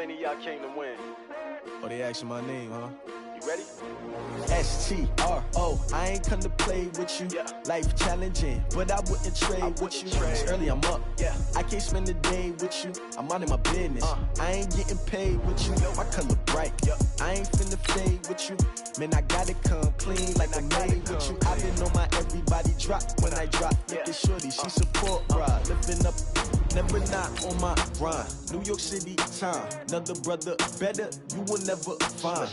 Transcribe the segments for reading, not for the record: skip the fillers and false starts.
many of y'all came to win? Oh, they asking my name, huh? You ready? S-T-R-O, I ain't come to play with you. Yeah. Life challenging, but I wouldn't trade with you. It's early, I'm up. Yeah. I can't spend the day with you. I'm out in my business. I ain't getting paid with you. My color bright. I ain't finna fade with you. Man, I gotta come clean like I made with you. I been on my everybody drop when I drop. Look at shorty, she support ride. Lifting up, never not on my grind. New York City time. Another brother better, you will never find.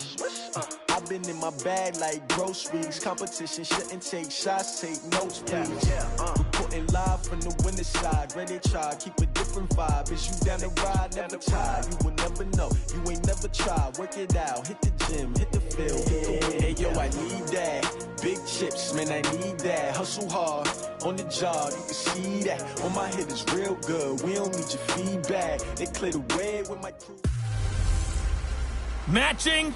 I've been in my bag like groceries. Competition shouldn't take shots, take notes, please. Reporting live from the winter side. Ready to try, keep a different vibe. Is you down the ride, never tired. You will never know, you ain't never tried. Work it out, hit the gym, hit the field, hit the wind. Hey yo, I need that. Big chips, man, I need that. Hustle hard, on the job, you can see that. On my head is real good, we don't need your feedback. They clear the way with my crew. Matching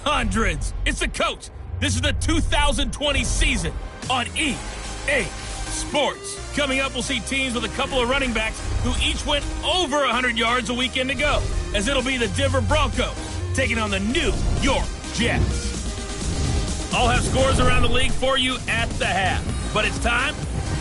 hundreds. It's the coach. This is the 2020 season on EA Sports. Coming up, we'll see teams with a couple of running backs who each went over 100 yards a weekend ago, as it'll be the Denver Broncos taking on the New York Jets. I'll have scores around the league for you at the half, but it's time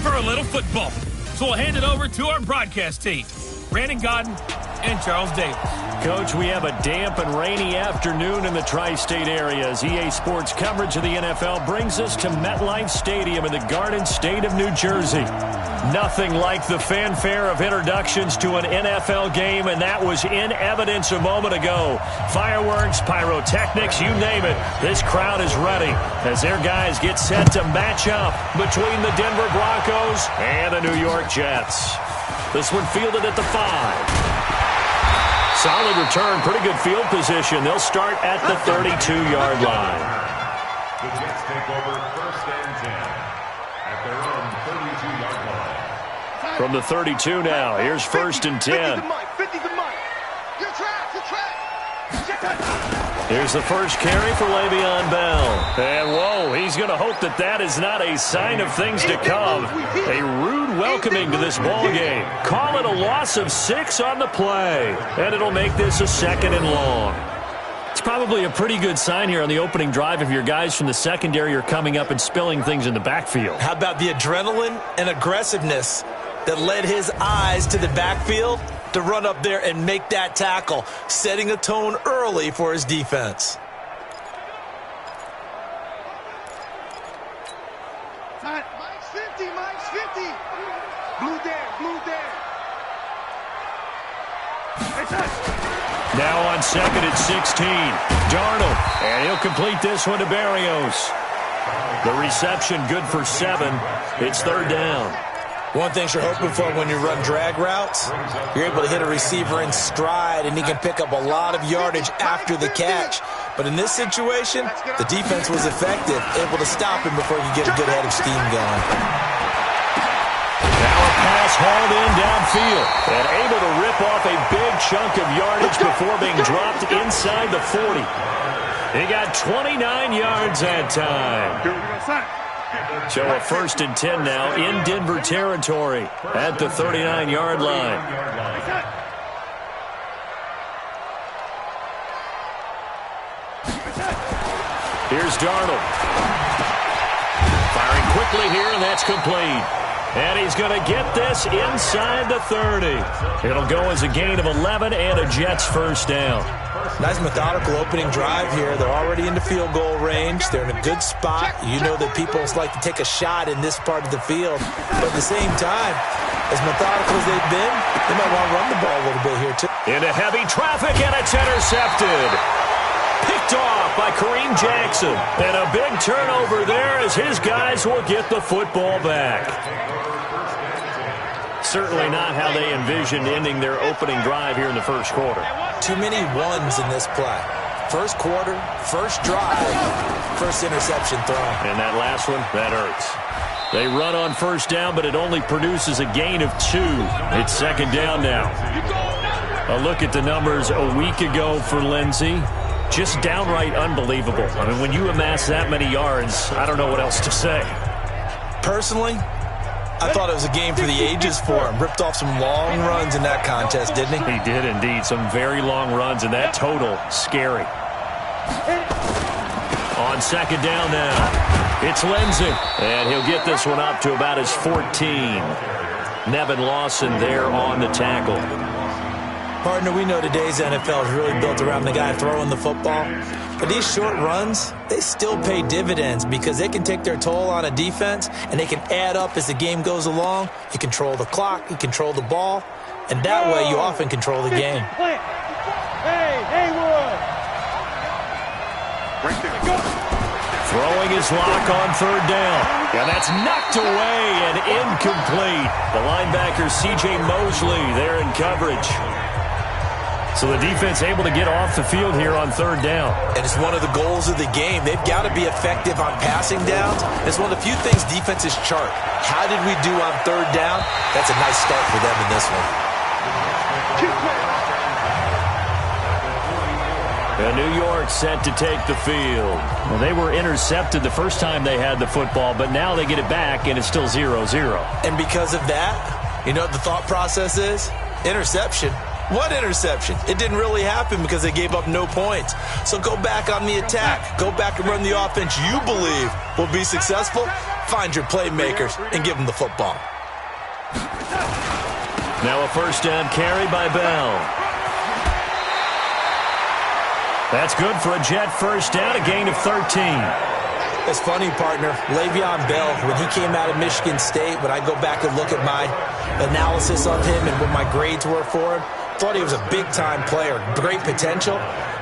for a little football. So we'll hand it over to our broadcast team, Brandon Godden and Charles Davis. Coach, we have a damp and rainy afternoon in the tri-state area as EA Sports coverage of the NFL brings us to MetLife Stadium in the Garden State of New Jersey. Nothing like the fanfare of introductions to an NFL game, and that was in evidence a moment ago. Fireworks, pyrotechnics, you name it. This crowd is ready as their guys get set to match up between the Denver Broncos and the New York Jets. This one fielded at the 5. Solid return, pretty good field position. They'll start at the 32-yard line. The Jets take over 1st and 10 at their own 32-yard line. From the 32 now, here's 1st and 10. 50 the mic. You're trapped. Here's the first carry for Le'Veon Bell. And, whoa, he's going to hope that that is not a sign of things to come. A rude welcoming to this ball game. Call it a loss of 6 on the play. And it'll make this a 2nd and long. It's probably a pretty good sign here on the opening drive if your guys from the secondary are coming up and spilling things in the backfield. How about the adrenaline and aggressiveness that led his eyes to the backfield to run up there and make that tackle, setting a tone early for his defense. Mike's 50, Mike's 50. Blue there. Now on 2nd and 16, Darnold, and he'll complete this one to Berrios. The reception good for 7. It's 3rd down. One thing you're hoping for when you run drag routes, you're able to hit a receiver in stride, and he can pick up a lot of yardage after the catch. But in this situation, the defense was effective, able to stop him before you get a good head of steam going. Now a pass hauled in downfield, and able to rip off a big chunk of yardage before being dropped inside the 40. He got 29 yards that time. So a 1st and 10 now in Denver territory at the 39-yard line. Here's Darnold. Firing quickly here, and that's complete. And he's going to get this inside the 30. It'll go as a gain of 11 and a Jets 1st down. Nice methodical opening drive here. They're already into field goal range. They're in a good spot. You know that people like to take a shot in this part of the field. But at the same time, as methodical as they've been, they might want to run the ball a little bit here too. Into heavy traffic, and it's intercepted. Picked off by Kareem Jackson. And a big turnover there as his guys will get the football back. Certainly not how they envisioned ending their opening drive here in the 1st quarter. Too many ones in this play. 1st quarter, 1st drive, 1st interception thrown. And that last one, that hurts. They run on 1st down, but it only produces a gain of 2. It's 2nd down now. A look at the numbers a week ago for Lindsey. Just downright unbelievable. I mean, when you amass that many yards, I don't know what else to say. Personally, I thought it was a game for the ages for him. Ripped off some long runs in that contest, didn't he? He did indeed. Some very long runs, and that total, scary. On second down now, it's Lindsey. And he'll get this one up to about his 14. Nevin Lawson there on the tackle. Partner, we know today's NFL is really built around the guy throwing the football. But these short runs, they still pay dividends because they can take their toll on a defense, and they can add up as the game goes along. You control the clock, you control the ball, and that way you often control the game. Throwing his lock on third down. And that's knocked away and incomplete. The linebacker, C.J. Mosley, there in coverage. So the defense able to get off the field here on third down. And it's one of the goals of the game. They've got to be effective on passing downs. It's one of the few things defenses chart. How did we do on third down? That's a nice start for them in this one. And New York set to take the field. Well, they were intercepted the first time they had the football, but now they get it back, and it's still 0-0. And because of that, you know what the thought process is? Interception. What interception? It didn't really happen because they gave up no points. So go back on the attack. Go back and run the offense you believe will be successful. Find your playmakers and give them the football. Now a first down carry by Bell. That's good for a Jet first down, a gain of 13. It's funny, partner. Le'Veon Bell, when he came out of Michigan State, when I go back and look at my analysis of him and what my grades were for him, thought he was a big-time player, great potential,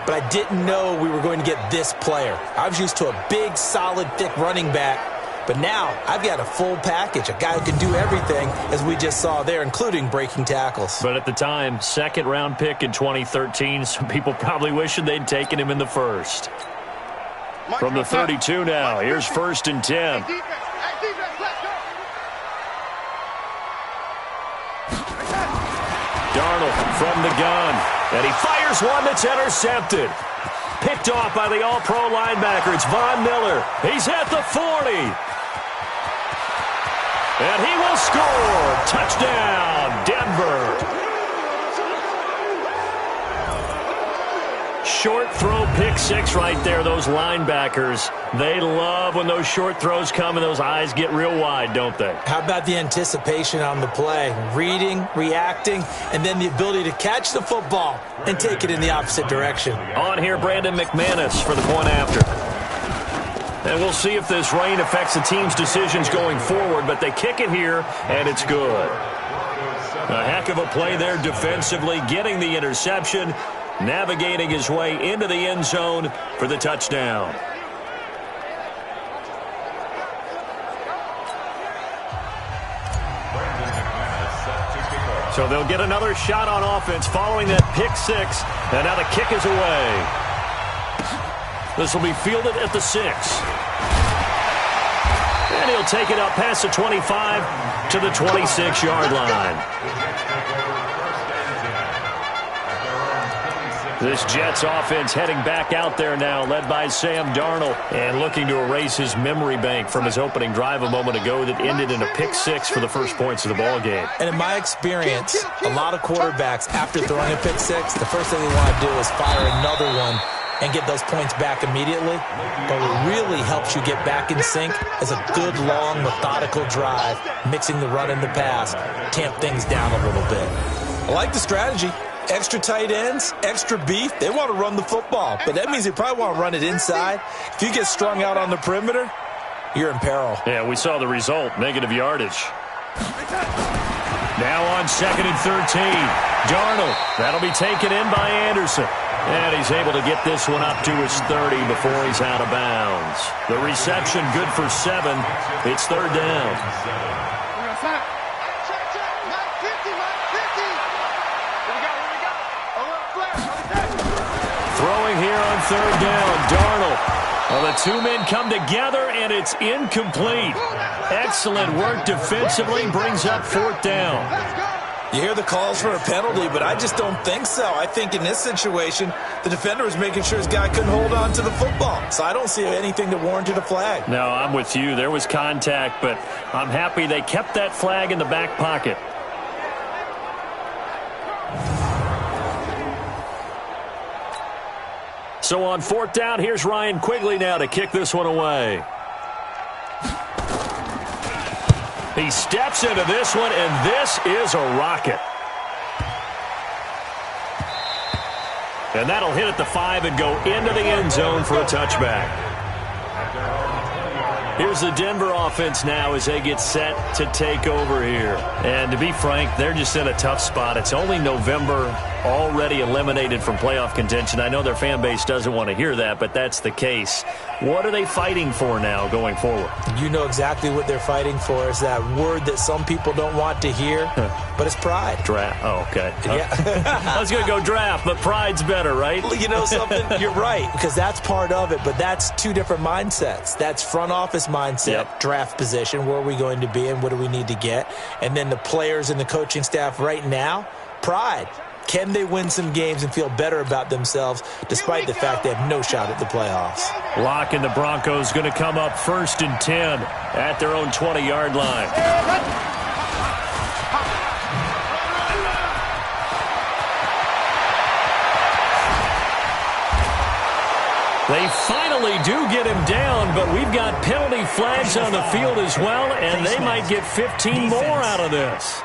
but I didn't know we were going to get this player. I was used to a big, solid, thick running back, but now I've got a full package, a guy who can do everything, as we just saw there, including breaking tackles. But at the time, second-round pick in 2013, some people probably wishing they'd taken him in the first. From the 32 now, here's first and 10. Darnold from the gun, and he fires one that's intercepted. Picked off by the all-pro linebacker. It's Von Miller. He's at the 40. And he will score. Touchdown, Denver. Short throw, pick six right there, those linebackers. They love when those short throws come and those eyes get real wide, don't they? How about the anticipation on the play? Reading, reacting, and then the ability to catch the football and take it in the opposite direction. On here, Brandon McManus for the point after. And we'll see if this rain affects the team's decisions going forward, but they kick it here, and it's good. A heck of a play there defensively, getting the interception, navigating his way into the end zone for the touchdown. So they'll get another shot on offense following that pick six, and now the kick is away. This will be fielded at the 6. And he'll take it up past the 25 to the 26-yard line. This Jets offense heading back out there now, led by Sam Darnold, and looking to erase his memory bank from his opening drive a moment ago that ended in a pick six for the first points of the ball game. And in my experience, a lot of quarterbacks, after throwing a pick six, the first thing they want to do is fire another one and get those points back immediately. But what really helps you get back in sync is a good, long, methodical drive, mixing the run and the pass, tamp things down a little bit. I like the strategy. Extra tight ends, extra beef. They want to run the football, but that means they probably want to run it inside. If you get strung out on the perimeter, you're in peril. Yeah, we saw the result, negative yardage. Now on second and 13, Darnold. That'll be taken in by Anderson. And he's able to get this one up to his 30 before he's out of bounds. The reception good for 7. It's third down. Throwing here on third down, Darnold. Well, the two men come together, and it's incomplete. Excellent work defensively, brings up fourth down. You hear the calls for a penalty, but I just don't think so. I think in this situation, the defender was making sure his guy couldn't hold on to the football. So I don't see anything that warranted a flag. No, I'm with you. There was contact, but I'm happy they kept that flag in the back pocket. So on 4th down, here's Ryan Quigley now to kick this one away. He steps into this one, and this is a rocket. And that'll hit at the 5 and go into the end zone for a touchback. Here's the Denver offense now as they get set to take over here. And to be frank, they're just in a tough spot. It's only November, already eliminated from playoff contention. I know their fan base doesn't want to hear that, but that's the case. What are they fighting for now going forward? You know exactly what they're fighting for. Is that word that some people don't want to hear, but it's pride. Draft. Oh, okay. Yeah. I was going to go draft, but pride's better, right? You know something? You're right, because that's part of it, but that's two different mindsets. That's front office mindset, draft position, where are we going to be and what do we need to get? And then the players and the coaching staff right now, pride. Can they win some games and feel better about themselves despite the fact they have no shot at the playoffs? Lock and the Broncos going to come up 1st and 10 at their own 20-yard line. They finally do get him down, but we've got penalty flags on the field as well, and they might get 15 more out of this.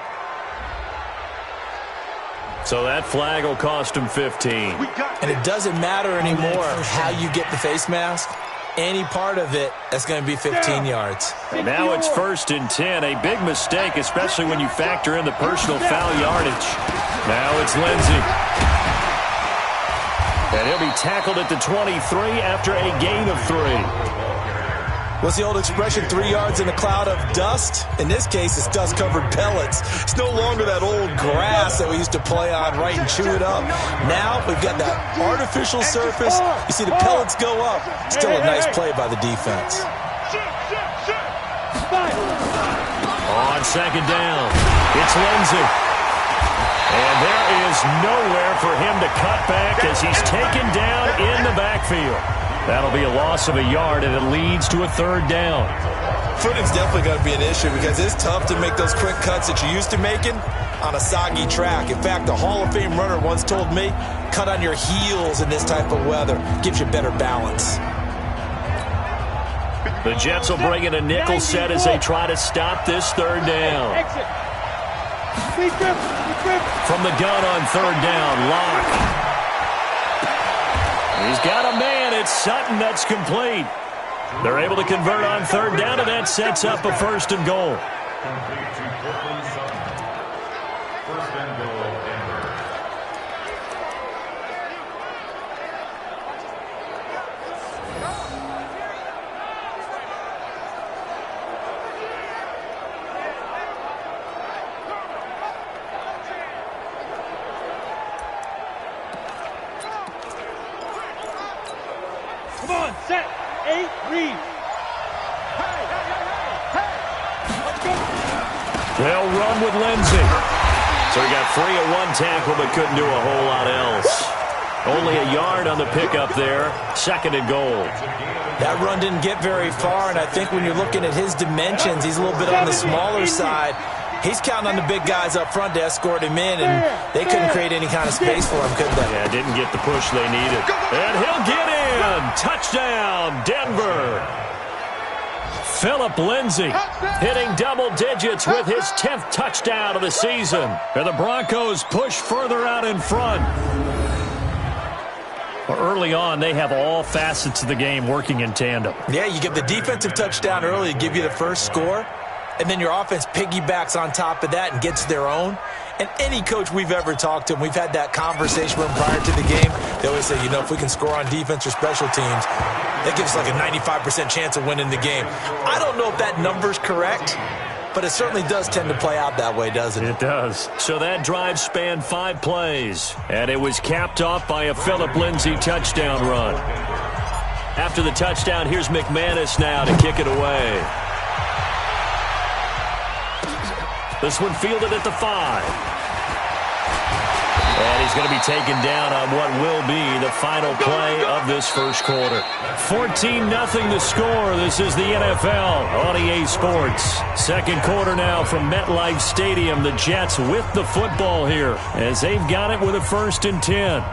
So that flag will cost him 15. And it doesn't matter anymore how you get the face mask. Any part of it, that's going to be 15 yards. And now it's 1st and 10. A big mistake, especially when you factor in the personal foul yardage. Now it's Lindsey. And he'll be tackled at the 23 after a gain of 3. What's the old expression, 3 yards in a cloud of dust? In this case, it's dust-covered pellets. It's no longer that old grass that we used to play on, right, and chew it up. Now we've got that artificial surface. You see the pellets go up. Still a nice play by the defense. On 2nd down, it's Lindsey. And there is nowhere for him to cut back as he's taken down in the backfield. That'll be a loss of a yard, and it leads to a 3rd down. Footing's definitely going to be an issue because it's tough to make those quick cuts that you're used to making on a soggy track. In fact, a Hall of Fame runner once told me, cut on your heels in this type of weather. Gives you better balance. The Jets will bring in a nickel set as they try to stop this 3rd down. From the gun on 3rd down, Locke. He's got a man. It's Sutton that's complete. They're able to convert on 3rd down, and that sets up a 1st and goal. Complete to Cortland Sutton. 1st and goal, Denver. Come on, set, 8, read. Let's go. They'll run with Lindsey. So he got free at one tackle but couldn't do a whole lot else. Only a yard on the pickup there. 2nd and goal. That run didn't get very far, and I think when you're looking at his dimensions, he's a little bit on the smaller side. He's counting on the big guys up front to escort him in, and they couldn't create any kind of space for him, could they? Yeah, didn't get the push they needed. And he'll get in. Touchdown, Denver. Philip Lindsey hitting double digits with his 10th touchdown of the season. And the Broncos push further out in front. Early on, they have all facets of the game working in tandem. Yeah, you get the defensive touchdown early, give you the first score, and then your offense piggybacks on top of that and gets their own. And any coach we've ever talked to, and we've had that conversation with them prior to the game, they always say, you know, if we can score on defense or special teams, that gives us like a 95% chance of winning the game. I don't know if that number's correct, but it certainly does tend to play out that way, doesn't it? It does. So that drive spanned 5 plays, and it was capped off by a Philip Lindsey touchdown run. After the touchdown, here's McManus now to kick it away. This one fielded at the 5. And he's going to be taken down on what will be the final play of this first quarter. 14-0 the score. This is the NFL on EA Sports. Second quarter now from MetLife Stadium. The Jets with the football here as they've got it with a 1st and 10.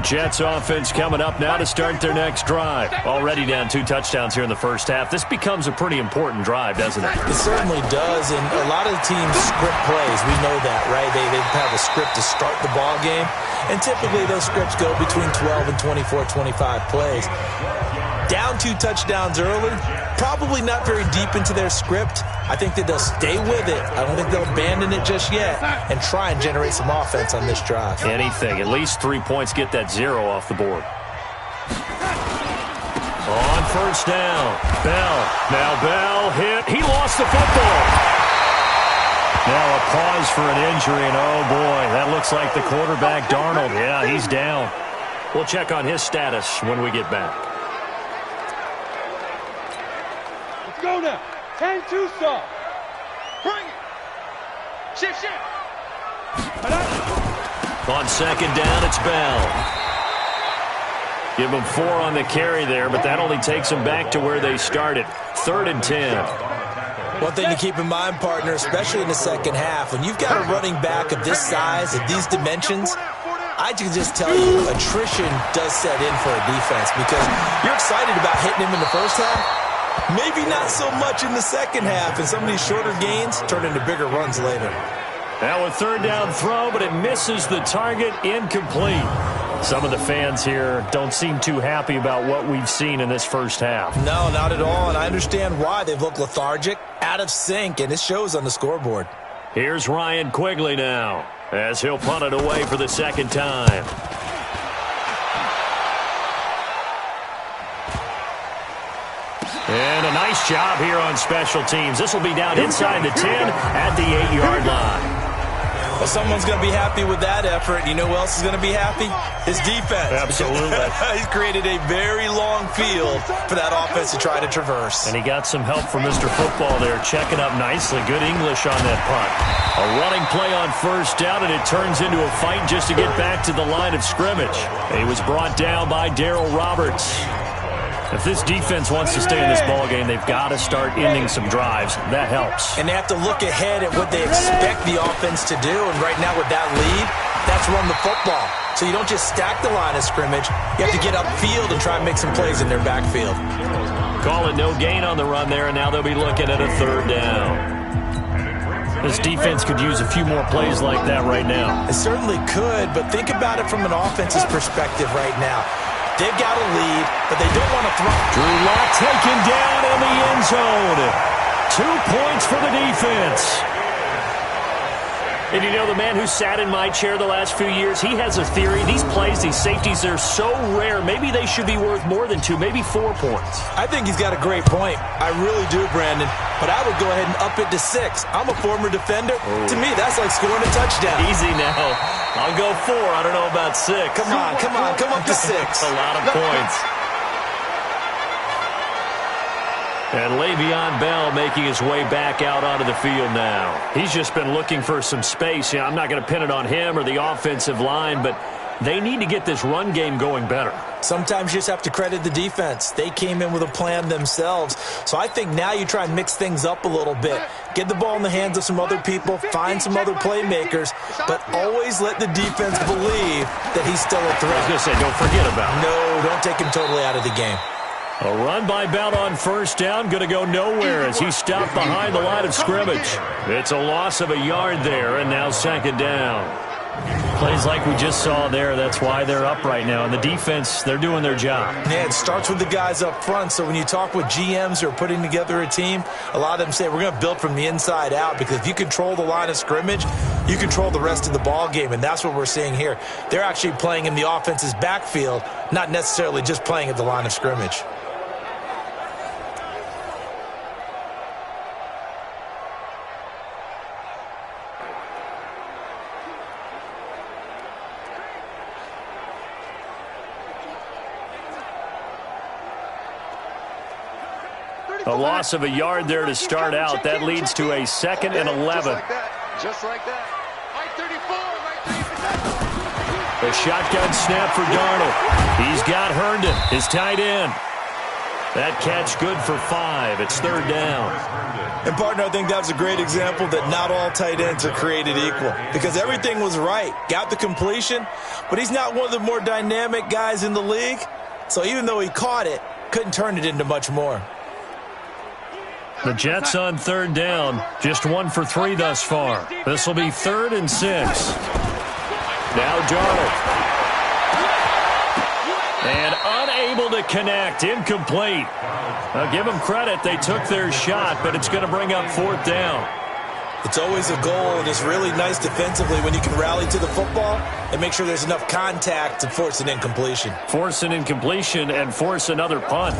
Jets offense coming up now to start their next drive. Already down 2 touchdowns here in the first half. This becomes a pretty important drive, doesn't it? It certainly does, and a lot of the teams script plays. We know that, right? They have a script to start the ball game, and typically those scripts go between 12 and 24, 25 plays. Down 2 touchdowns early, probably not very deep into their script. I think that they'll stay with it. I don't think they'll abandon it just yet and try and generate some offense on this drive. Anything. At least 3 points, get that 0 off the board. On first down, Bell. Now Bell hit. He lost the football. Now a pause for an injury, and oh boy, that looks like the quarterback, Darnold. Yeah, he's down. We'll check on his status when we get back. Let's go now. 10-2 stop. Bring it. Shift. On second down, it's Bell. Give them 4 on the carry there, but that only takes them back to where they started. 3rd and 10. One thing to keep in mind, partner, especially in the second half, when you've got a running back of this size, of these dimensions, I can just tell you attrition does set in for a defense because you're excited about hitting him in the first half. Maybe not so much in the second half, and some of these shorter gains turn into bigger runs later. Now a 3rd down throw, but it misses the target, incomplete. Some of the fans here don't seem too happy about what we've seen in this first half. No, not at all, and I understand why. They've looked lethargic, out of sync, and it shows on the scoreboard. Here's Ryan Quigley now, as he'll punt it away for the second time. And a nice job here on special teams. This will be down inside the 10 at the 8-yard line. Well, someone's going to be happy with that effort. You know who else is going to be happy? His defense. Absolutely. He's created a very long field for that offense to try to traverse. And he got some help from Mr. Football there, checking up nicely. Good English on that punt. A running play on first down, and it turns into a fight just to get back to the line of scrimmage. He was brought down by Darryl Roberts. If this defense wants to stay in this ballgame, they've got to start ending some drives. That helps. And they have to look ahead at what they expect the offense to do. And right now with that lead, that's run the football. So you don't just stack the line of scrimmage. You have to get upfield and try and make some plays in their backfield. Call it no gain on the run there, and now they'll be looking at a 3rd down. This defense could use a few more plays like that right now. It certainly could, but think about it from an offense's perspective right now. They've got a lead, but they don't want to throw. Drew Lock taken down in the end zone. 2 points for the defense. And you know, the man who sat in my chair the last few years, he has a theory. These plays, these safeties, they're so rare. Maybe they should be worth more than 2, maybe 4 points. I think he's got a great point. I really do, Brandon. But I would go ahead and up it to 6. I'm a former defender. To me, that's like scoring a touchdown. Easy now. I'll go 4. I don't know about 6. Come on. Come up to 6. A lot of points. And Le'Veon Bell making his way back out onto the field now. He's just been looking for some space. I'm not going to pin it on him or the offensive line, but they need to get this run game going better. Sometimes you just have to credit the defense. They came in with a plan themselves. So I think now you try and mix things up a little bit. Get the ball in the hands of some other people, find some other playmakers, but always let the defense believe that he's still a threat. I was going to say, don't forget about him. No, don't take him totally out of the game. A run by Bell on first down, going to go nowhere as he stopped behind the line of scrimmage. It's a loss of a yard there, and now second down. Plays like we just saw there, that's why they're up right now. And the defense, they're doing their job. Yeah, it starts with the guys up front. So when you talk with GMs who are putting together a team, a lot of them say we're going to build from the inside out, because if you control the line of scrimmage, you control the rest of the ball game, and that's what we're seeing here. They're actually playing in the offense's backfield, not necessarily just playing at the line of scrimmage. A loss of a yard there to start out. That leads to a 2nd and 11. Just like that. A shotgun snap for Darnold. He's got Herndon, his tight end. That catch good for 5. It's 3rd down. And, partner, I think that was a great example that not all tight ends are created equal because everything was right. Got the completion, but he's not one of the more dynamic guys in the league. So even though he caught it, couldn't turn it into much more. The Jets on 3rd down, just 1 for 3 thus far. This will be 3rd and 6. Now Darnold. And unable to connect, incomplete. I'll give them credit, they took their shot, but it's going to bring up 4th down. It's always a goal, and it's really nice defensively when you can rally to the football and make sure there's enough contact to force an incompletion. Force an incompletion and force another punt.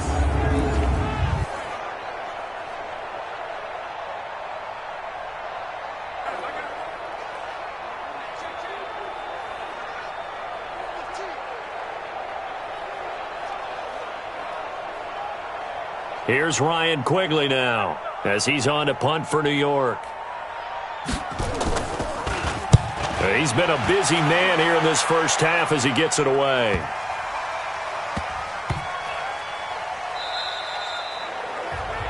Here's Ryan Quigley now as he's on to punt for New York. He's been a busy man here in this first half as he gets it away.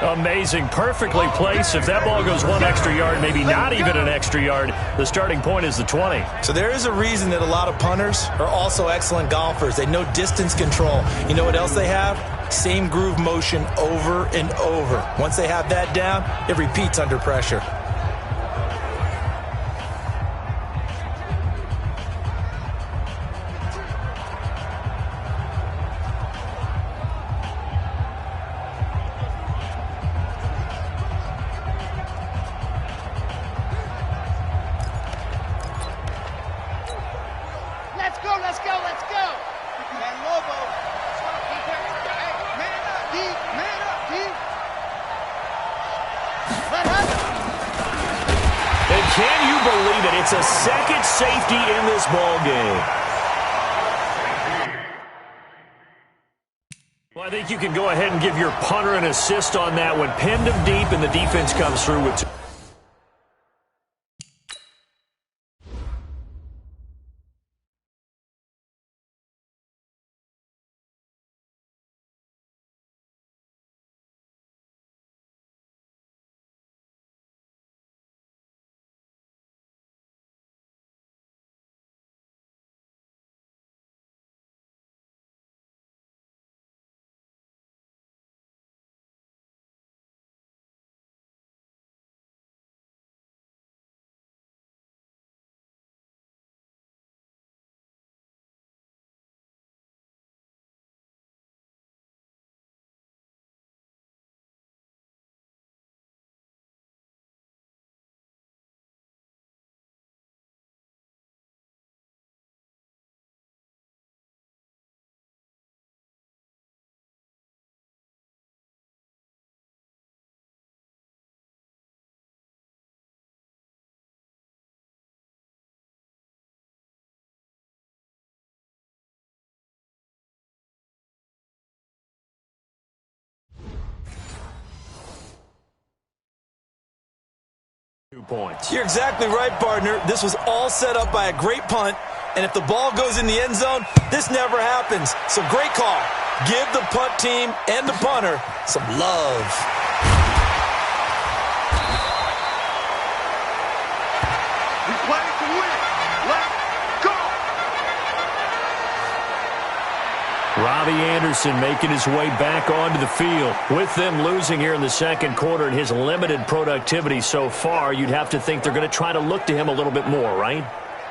Amazing. Perfectly placed. If that ball goes 1 extra yard, maybe not even an extra yard, the starting point is the 20. So there is a reason that a lot of punters are also excellent golfers. They know distance control. You know what else they have? Same groove motion over and over. Once they have that down, it repeats under pressure. Can you believe it? It's a second safety in this ball game. Well, I think you can go ahead and give your punter an assist on that one. Pinned him deep, and the defense comes through with 2. Points. You're exactly right, partner. This was all set up by a great punt, and if the ball goes in the end zone, this never happens. So great call. Give the punt team and the punter some love. We play to win. Let's go. Robbie Anderson making his way back onto the field. With them losing here in the second quarter and his limited productivity so far, you'd have to think they're going to try to look to him a little bit more, right?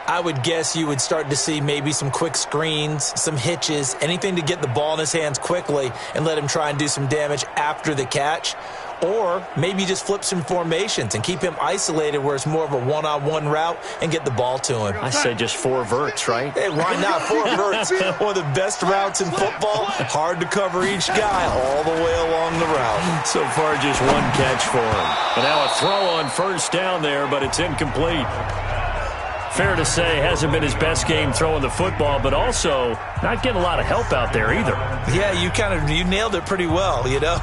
I would guess you would start to see maybe some quick screens, some hitches, anything to get the ball in his hands quickly and let him try and do some damage after the catch. Or maybe just flip some formations and keep him isolated where it's more of a one-on-one route and get the ball to him. I say just 4 verts, right? Hey, why not? 4 verts. One of the best routes in football. Hard to cover each guy all the way along the route. So far, just 1 catch for him. But now a throw on first down there, but it's incomplete. Fair to say, hasn't been his best game throwing the football, but also not getting a lot of help out there either. Yeah, you nailed it pretty well, you know.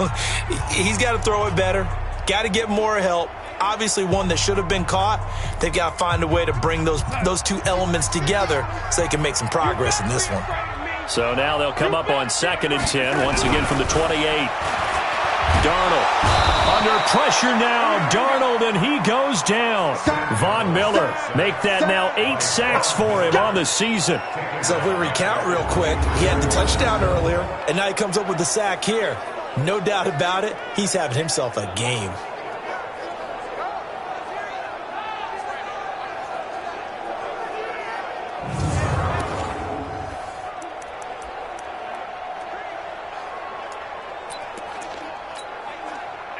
He's got to throw it better, got to get more help. Obviously one that should have been caught. They've got to find a way to bring those two elements together so they can make some progress in this one. So now they'll come up on 2nd and 10, once again from the 28. Darnold under pressure now. Darnold, and he goes down. Von Miller make that now 8 sacks for him on the season. So if we recount real quick, he had the touchdown earlier, and now he comes up with the sack here. No doubt about it, he's having himself a game.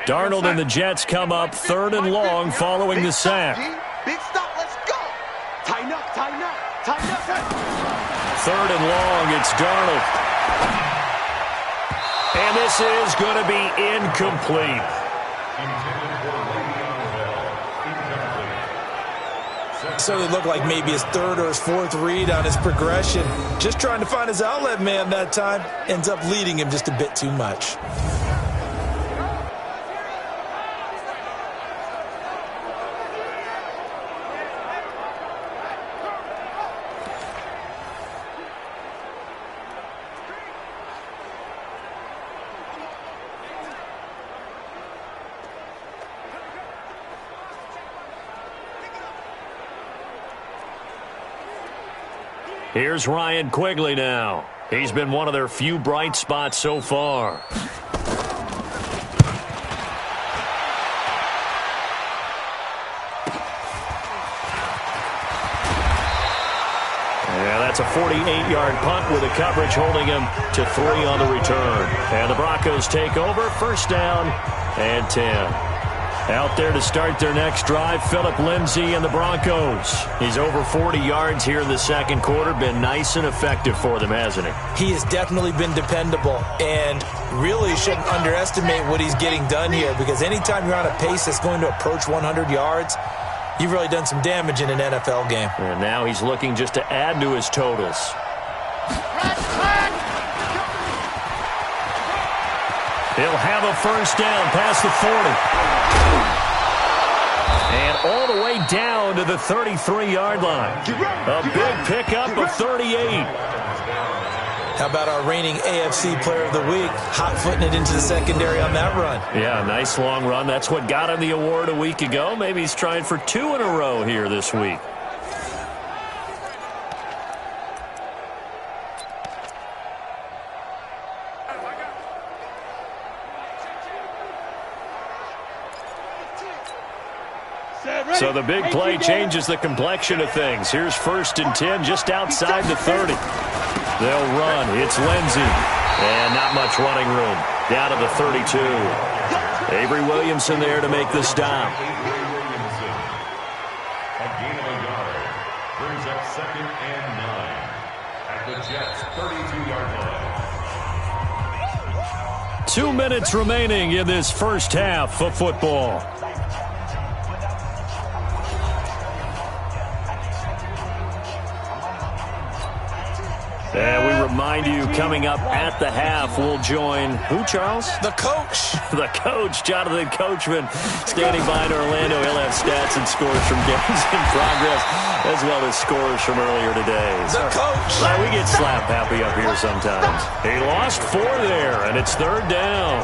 Darnold and the Jets come up 3rd and long following the sack. Big stop, let's go. Tighten up, tighten up, tighten up. 3rd and long, it's Darnold. And this is going to be incomplete. So it looked like maybe his 3rd or his 4th read on his progression. Just trying to find his outlet man that time. Ends up leading him just a bit too much. Here's Ryan Quigley now. He's been one of their few bright spots so far. Yeah, that's a 48-yard punt with the coverage holding him to 3 on the return. And the Broncos take over, 1st down and 10. Out there to start their next drive, Phillip Lindsay and the Broncos. He's over 40 yards here in the 2nd quarter. Been nice and effective for them, hasn't he? He has definitely been dependable, and really shouldn't underestimate what he's getting done here, because anytime you're on a pace that's going to approach 100 yards, you've really done some damage in an NFL game. And now he's looking just to add to his totals. He'll have a 1st down past the 40. And all the way down to the 33-yard line. A big pickup of 38. How about our reigning AFC Player of the Week, hot-footing it into the secondary on that run? Yeah, nice long run. That's what got him the award a week ago. Maybe he's trying for 2 in a row here this week. So the big play changes the complexion of things. Here's 1st and 10 just outside the 30. They'll run. It's Lindsay. And not much running room. Down to the 32. Avery Williamson there to make the stop. A gain of a yard. Brings up 2nd and 9. At the Jets' 32-yard line. 2 minutes remaining in this 1st half of football. And we remind you, coming up at the half, we'll join who, Charles? The coach. The coach, Jonathan Coachman, standing by in Orlando. He'll have stats and scores from games in progress, as well as scores from earlier today. The coach. We get slap happy up here sometimes. He lost 4 there, and it's 3rd down.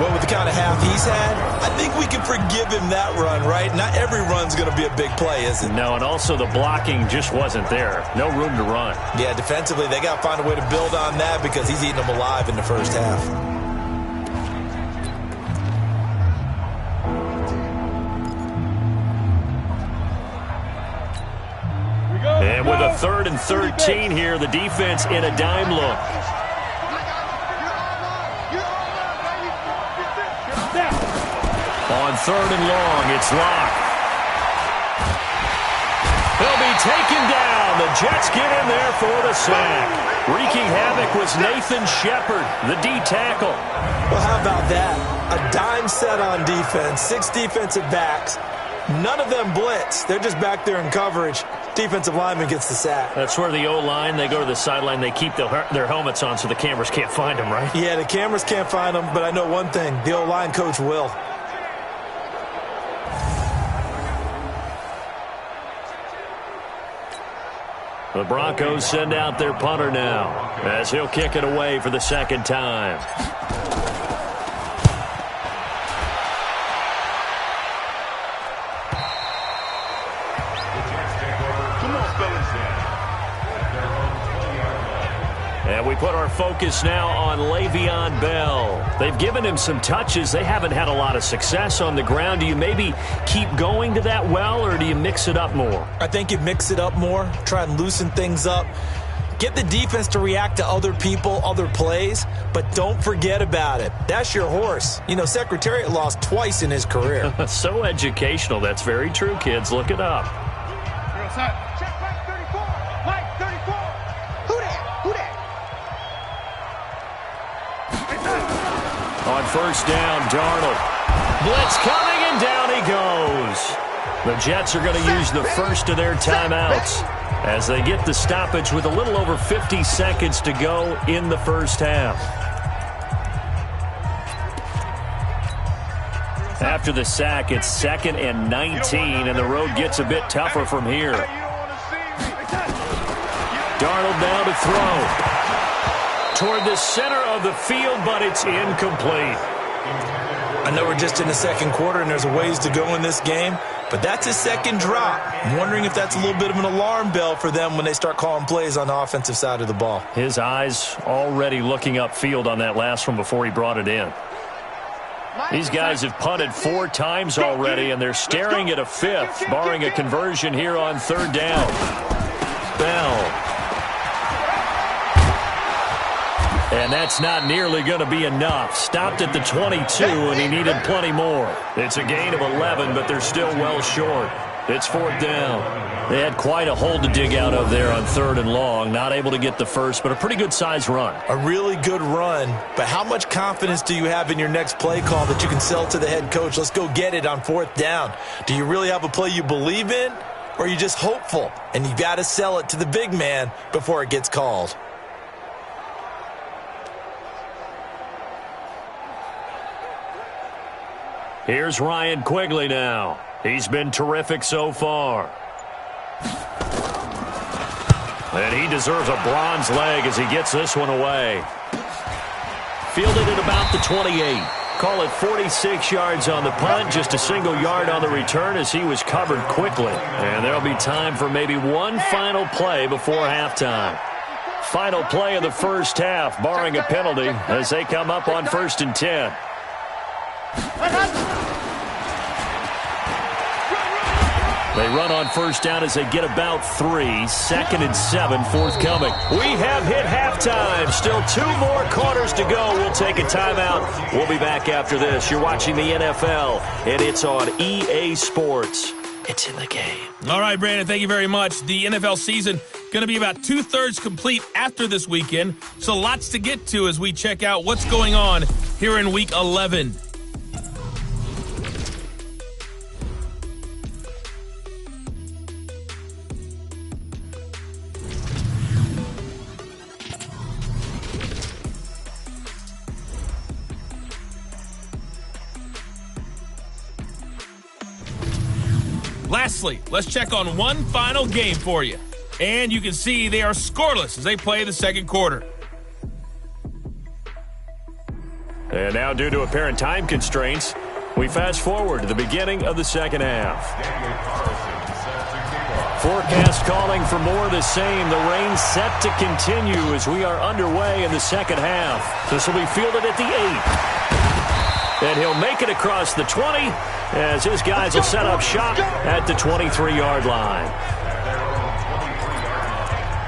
Well, with the kind of half he's had, I think we can forgive him that run, right? Not every run's going to be a big play, is it? No, and also the blocking just wasn't there. No room to run. Yeah, defensively, they got to find a way to build on that because he's eating them alive in the 1st half. And with a 3rd and 13 here, the defense in a dime look. On 3rd and long, it's Locke. He'll be taken down. The Jets get in there for the sack. Wreaking havoc was Nathan Shepard, the D tackle. Well, how about that? A dime set on defense, 6 defensive backs. None of them blitz. They're just back there in coverage. Defensive lineman gets the sack. That's where the O-line, they go to the sideline, they keep their helmets on so the cameras can't find them, right? Yeah, the cameras can't find them, but I know one thing. The O-line coach will. The Broncos send out their punter now as he'll kick it away for the second time. And we put our focus now on Le'Veon Bell. They've given him some touches. They haven't had a lot of success on the ground. Do you maybe keep going to that well, or do you mix it up more? I think you mix it up more, try and loosen things up. Get the defense to react to other people, other plays, but don't forget about it. That's your horse. You know, Secretariat lost twice in his career. So educational. That's very true, kids. Look it up. Check right 34. Right 34. Who that? On first down, Darnold. Blitz coming, and down he goes. The Jets are going to use the first of their timeouts as they get the stoppage with a little over 50 seconds to go in the first half. After the sack, it's 2nd and 19, and the road gets a bit tougher from here. Darnold now to throw. Toward the center of the field, but it's incomplete. I know we're just in the second quarter and there's a ways to go in this game, but that's his second drop. I'm wondering if that's a little bit of an alarm bell for them when they start calling plays on the offensive side of the ball. His eyes already looking upfield on that last one before he brought it in. These guys have punted 4 times already, and they're staring at a 5th, barring a conversion here on 3rd down. Bell. And that's not nearly going to be enough. Stopped at the 22, and he needed plenty more. It's a gain of 11, but they're still well short. It's 4th down. They had quite a hole to dig out of there on 3rd and long. Not able to get the first, but a pretty good-sized run. A really good run, but how much confidence do you have in your next play call that you can sell to the head coach? Let's go get it on 4th down. Do you really have a play you believe in, or are you just hopeful? And you got to sell it to the big man before it gets called. Here's Ryan Quigley now. He's been terrific so far. And he deserves a bronze leg as he gets this one away. Fielded at about the 28. Call it 46 yards on the punt, just a single yard on the return as he was covered quickly. And there'll be time for maybe one final play before halftime. Final play of the first half, barring a penalty, as they come up on 1st and 10. They run on 1st down as they get about 3. 2nd and 7 forthcoming. We have hit halftime. Still 2 more quarters to go. We'll take a timeout. We'll be back after this. You're watching the NFL, and it's on EA Sports. It's in the game. All right, Brandon, thank you very much. The NFL season going to be about 2/3 complete after this weekend, so lots to get to as we check out what's going on here in Week 11. Lastly, let's check on one final game for you. And you can see they are scoreless as they play the second quarter. And now, due to apparent time constraints, we fast forward to the beginning of the second half. Forecast calling for more of the same. The rain set to continue as we are underway in the second half. This will be fielded at the 8. And he'll make it across the 20 as his guys will set up shop at the 23-yard line.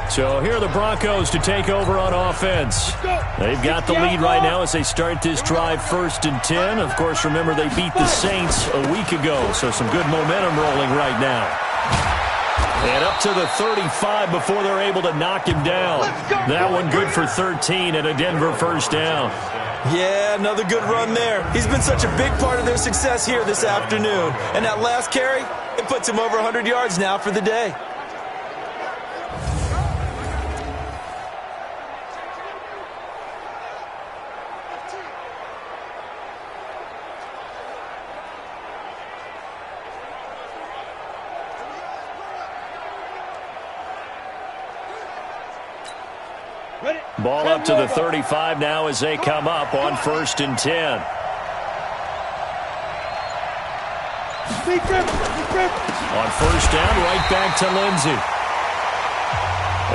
So here are the Broncos to take over on offense. They've got the lead right now as they start this drive 1st and 10. Of course, remember they beat the Saints a week ago, so some good momentum rolling right now. And up to the 35 before they're able to knock him down. That one good for 13 and a Denver 1st down. Yeah, another good run there. He's been such a big part of their success here this afternoon. And that last carry, it puts him over 100 yards now for the day. Ball up to the 35 now as they come up on 1st and 10. On 1st down, right back to Lindsey.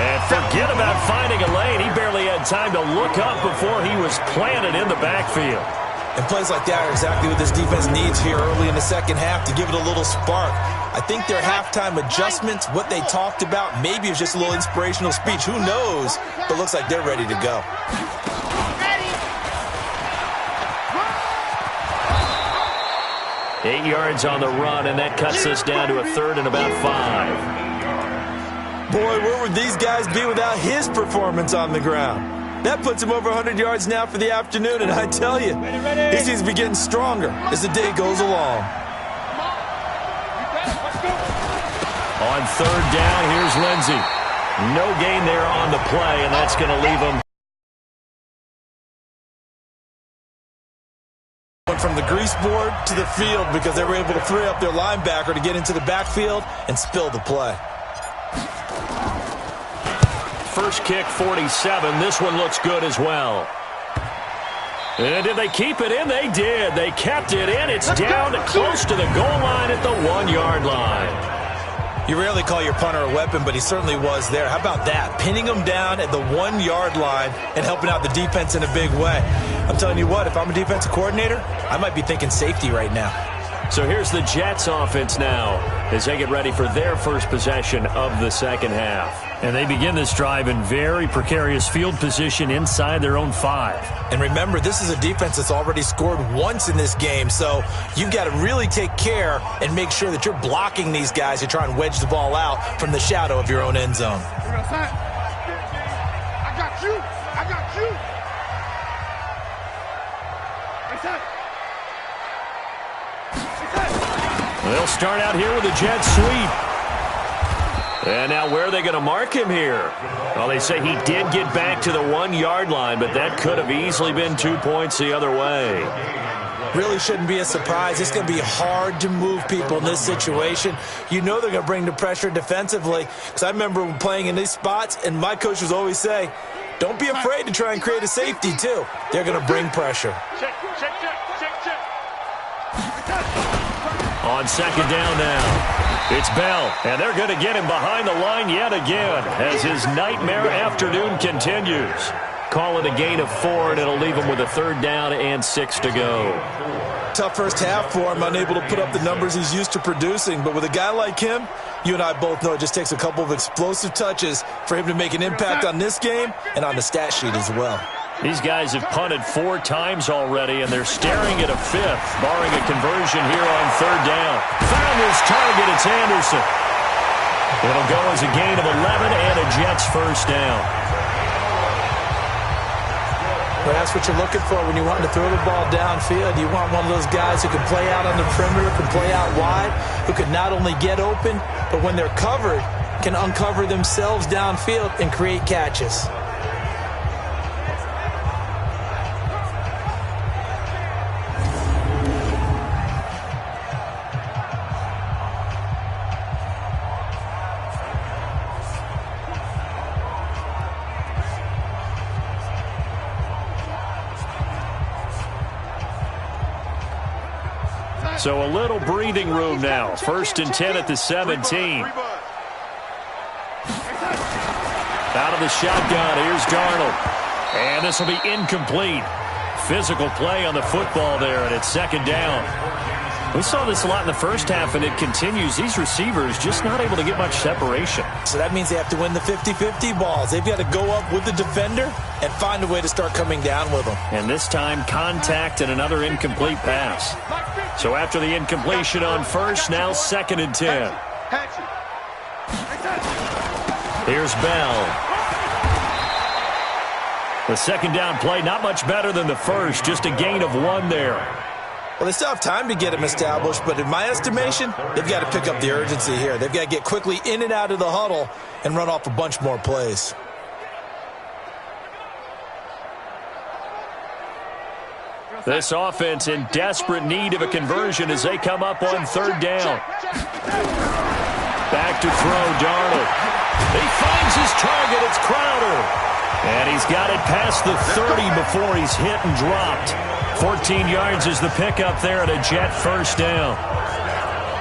And forget about finding a lane. He barely had time to look up before he was planted in the backfield. And plays like that are exactly what this defense needs here early in the second half to give it a little spark. I think their halftime adjustments, what they talked about, maybe it's just a little inspirational speech. Who knows? But looks like they're ready to go. 8 yards on the run, and that cuts us down to a 3rd and about 5. Boy, where would these guys be without his performance on the ground? That puts him over 100 yards now for the afternoon, and I tell you, he seems to be getting stronger as the day goes along. On 3rd down, here's Lindsey. No gain there on the play, and that's going to leave him. From the grease board to the field because they were able to free up their linebacker to get into the backfield and spill the play. First kick, 47. This one looks good as well. And did they keep it in? They did. They kept it in. It's down close to the goal line at the 1-yard line. You rarely call your punter a weapon, but he certainly was there. How about that? Pinning him down at the 1-yard line and helping out the defense in a big way. I'm telling you what, if I'm a defensive coordinator, I might be thinking safety right now. So here's the Jets offense now as they get ready for their first possession of the second half. And they begin this drive in very precarious field position inside their own 5. And remember, this is a defense that's already scored once in this game, so you've got to really take care and make sure that you're blocking these guys who try and wedge the ball out from the shadow of your own end zone. I got you. I got you. They'll start out here with a jet sweep. And now where are they going to mark him here? Well, they say he did get back to the 1-yard line, but that could have easily been 2 points the other way. Really shouldn't be a surprise. It's going to be hard to move people in this situation. You know they're going to bring the pressure defensively. Because I remember playing in these spots, and my coach was always say, don't be afraid to try and create a safety, too. They're going to bring pressure. Check. On 2nd down now, it's Bell, and they're going to get him behind the line yet again as his nightmare afternoon continues. Call it a gain of 4, and it'll leave him with a 3rd down and 6 to go. Tough first half for him, unable to put up the numbers he's used to producing. But with a guy like him, you and I both know it just takes a couple of explosive touches for him to make an impact on this game and on the stat sheet as well. These guys have punted 4 times already, and they're staring at a 5th, barring a conversion here on 3rd down. Found his target, it's Anderson. It'll go as a gain of 11 and a Jets first down. Well, that's what you're looking for when you want to throw the ball downfield. You want one of those guys who can play out on the perimeter, can play out wide, who can not only get open, but when they're covered, can uncover themselves downfield and create catches. So a little breathing room now. 1st and 10 at the 17. Out of the shotgun, here's Darnold. And this will be incomplete. Physical play on the football there, and it's 2nd down. We saw this a lot in the first half, and it continues. These receivers just not able to get much separation. So that means they have to win the 50-50 balls. They've got to go up with the defender and find a way to start coming down with them. And this time, contact and another incomplete pass. So after the incompletion on 1st, now 2nd and 10. Here's Bell. The 2nd down play, not much better than the first, just a gain of 1 there. Well, they still have time to get him established, but in my estimation, they've got to pick up the urgency here. They've got to get quickly in and out of the huddle and run off a bunch more plays. This offense in desperate need of a conversion as they come up on 3rd down. Back to throw, Darnold. He finds his target. It's Crowder. And he's got it past the 30 before he's hit and dropped. 14 yards is the pickup there at a Jet first down.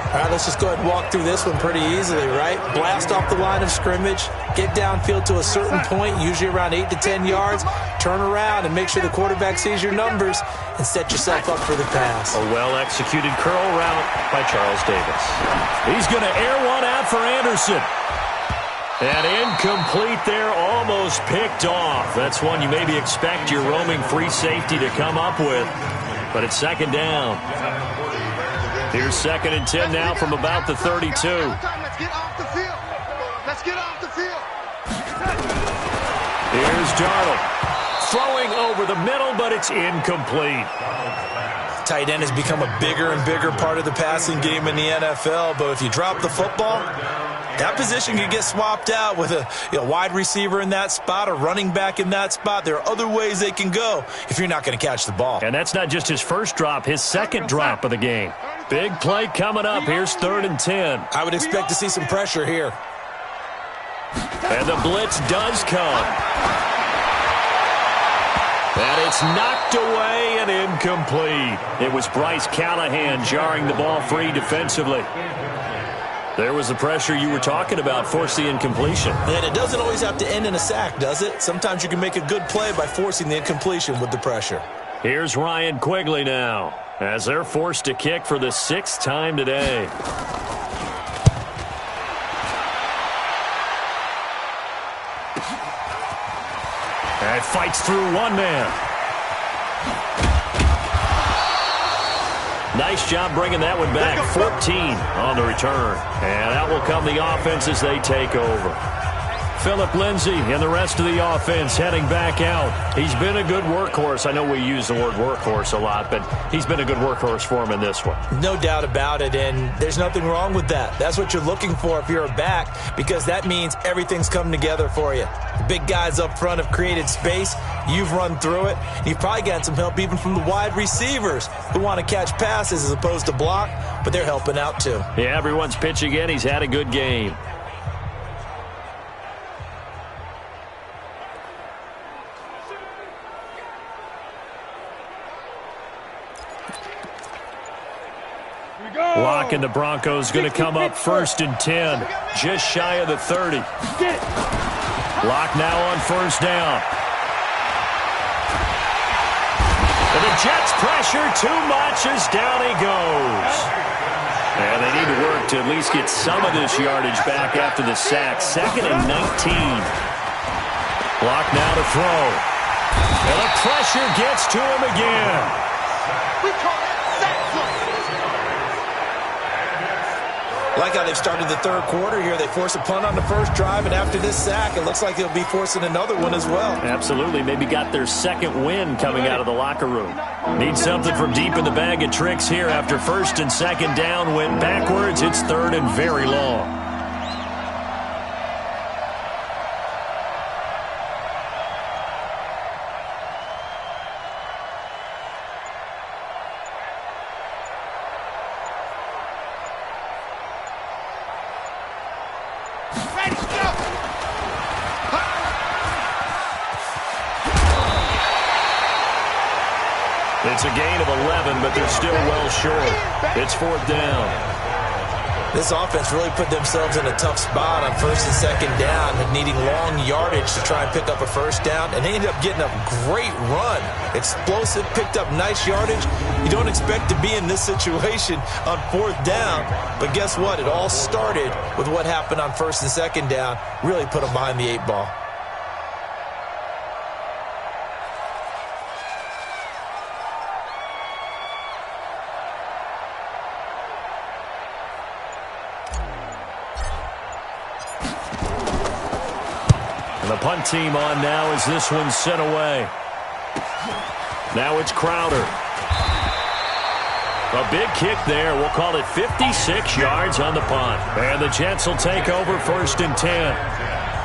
All right, let's just go ahead and walk through this one pretty easily, right? Blast off the line of scrimmage, get downfield to a certain point, usually around 8 to 10 yards, turn around and make sure the quarterback sees your numbers and set yourself up for the pass. A well-executed curl route by Charles Davis. He's going to air one out for Anderson. And incomplete there, almost picked off. That's one you maybe expect your roaming free safety to come up with. But it's second down. Here's 2nd and 10 now from about the 32. Let's get off the field. Let's get off the field. Here's Darnold. Throwing over the middle, but it's incomplete. Tight end has become a bigger and bigger part of the passing game in the NFL. But if you drop the football, that position can get swapped out with a wide receiver in that spot, a running back in that spot. There are other ways they can go if you're not going to catch the ball. And that's not just his first drop, his second drop of the game. Big play coming up. Here's 3rd and 10. I would expect to see some pressure here. And the blitz does come. And it's knocked away and incomplete. It was Bryce Callahan jarring the ball free defensively. There was the pressure you were talking about, force the incompletion. And it doesn't always have to end in a sack, does it? Sometimes you can make a good play by forcing the incompletion with the pressure. Here's Ryan Quigley now, as they're forced to kick for the 6th time today. And fights through one man. Nice job bringing that one back. 14 on the return. And out will come the offense as they take over. Phillip Lindsay and the rest of the offense heading back out. He's been a good workhorse. I know we use the word workhorse a lot, but he's been a good workhorse for him in this one. No doubt about it, and there's nothing wrong with that. That's what you're looking for if you're a back, because that means everything's come together for you. The big guys up front have created space. You've run through it. You've probably gotten some help even from the wide receivers who want to catch passes as opposed to block, but they're helping out too. Yeah, everyone's pitching in. He's had a good game. Lock and the Broncos going to come up 1st and 10, just shy of the 30. Lock now on 1st down. And the Jets pressure too much as down he goes. And they need to work to at least get some of this yardage back after the sack. 2nd and 19. Lock now to throw. And the pressure gets to him again. We call it sack zone. Like how they've started the 3rd quarter here. They force a punt on the first drive, and after this sack, it looks like they'll be forcing another one as well. Absolutely. Maybe got their 2nd win coming out of the locker room. Need something from deep in the bag of tricks here after 1st and 2nd down. Went backwards. It's 3rd and very long. It's a gain of 11, but they're still well short. It's 4th down. This offense really put themselves in a tough spot on 1st and 2nd down and needing long yardage to try and pick up a 1st down, and they ended up getting a great run. Explosive, picked up nice yardage. You don't expect to be in this situation on 4th down, but guess what? It all started with what happened on 1st and 2nd down. Really put them behind the 8 ball. The punt team on now as this one's sent away. Now it's Crowder. A big kick there. We'll call it 56 yards on the punt. And the Jets will take over 1st and 10.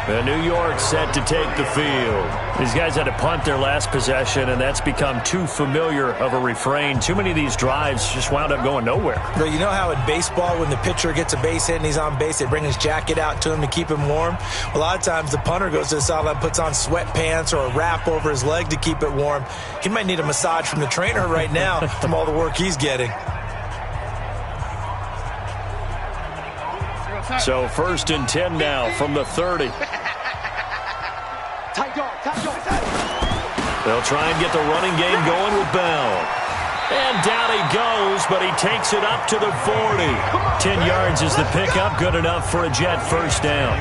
New York set to take the field. These guys had to punt their last possession, and that's become too familiar of a refrain. Too many of these drives just wound up going nowhere. But you know how in baseball, when the pitcher gets a base hit and he's on base, they bring his jacket out to him to keep him warm? A lot of times the punter goes to the sideline, puts on sweatpants or a wrap over his leg to keep it warm. He might need a massage from the trainer right now from all the work he's getting. So 1st and 10 now from the 30. They'll try and get the running game going with Bell. And down he goes, but he takes it up to the 40. 10 yards is the pickup, good enough for a Jet first down.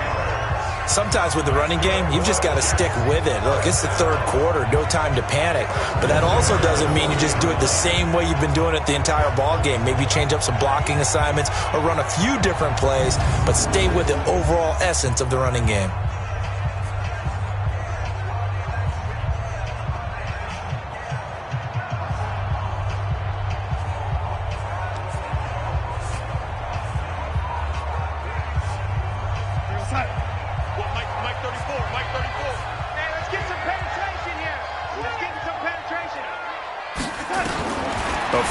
Sometimes with the running game, you've just got to stick with it. Look, it's the 3rd quarter, no time to panic. But that also doesn't mean you just do it the same way you've been doing it the entire ball game. Maybe change up some blocking assignments or run a few different plays, but stay with the overall essence of the running game.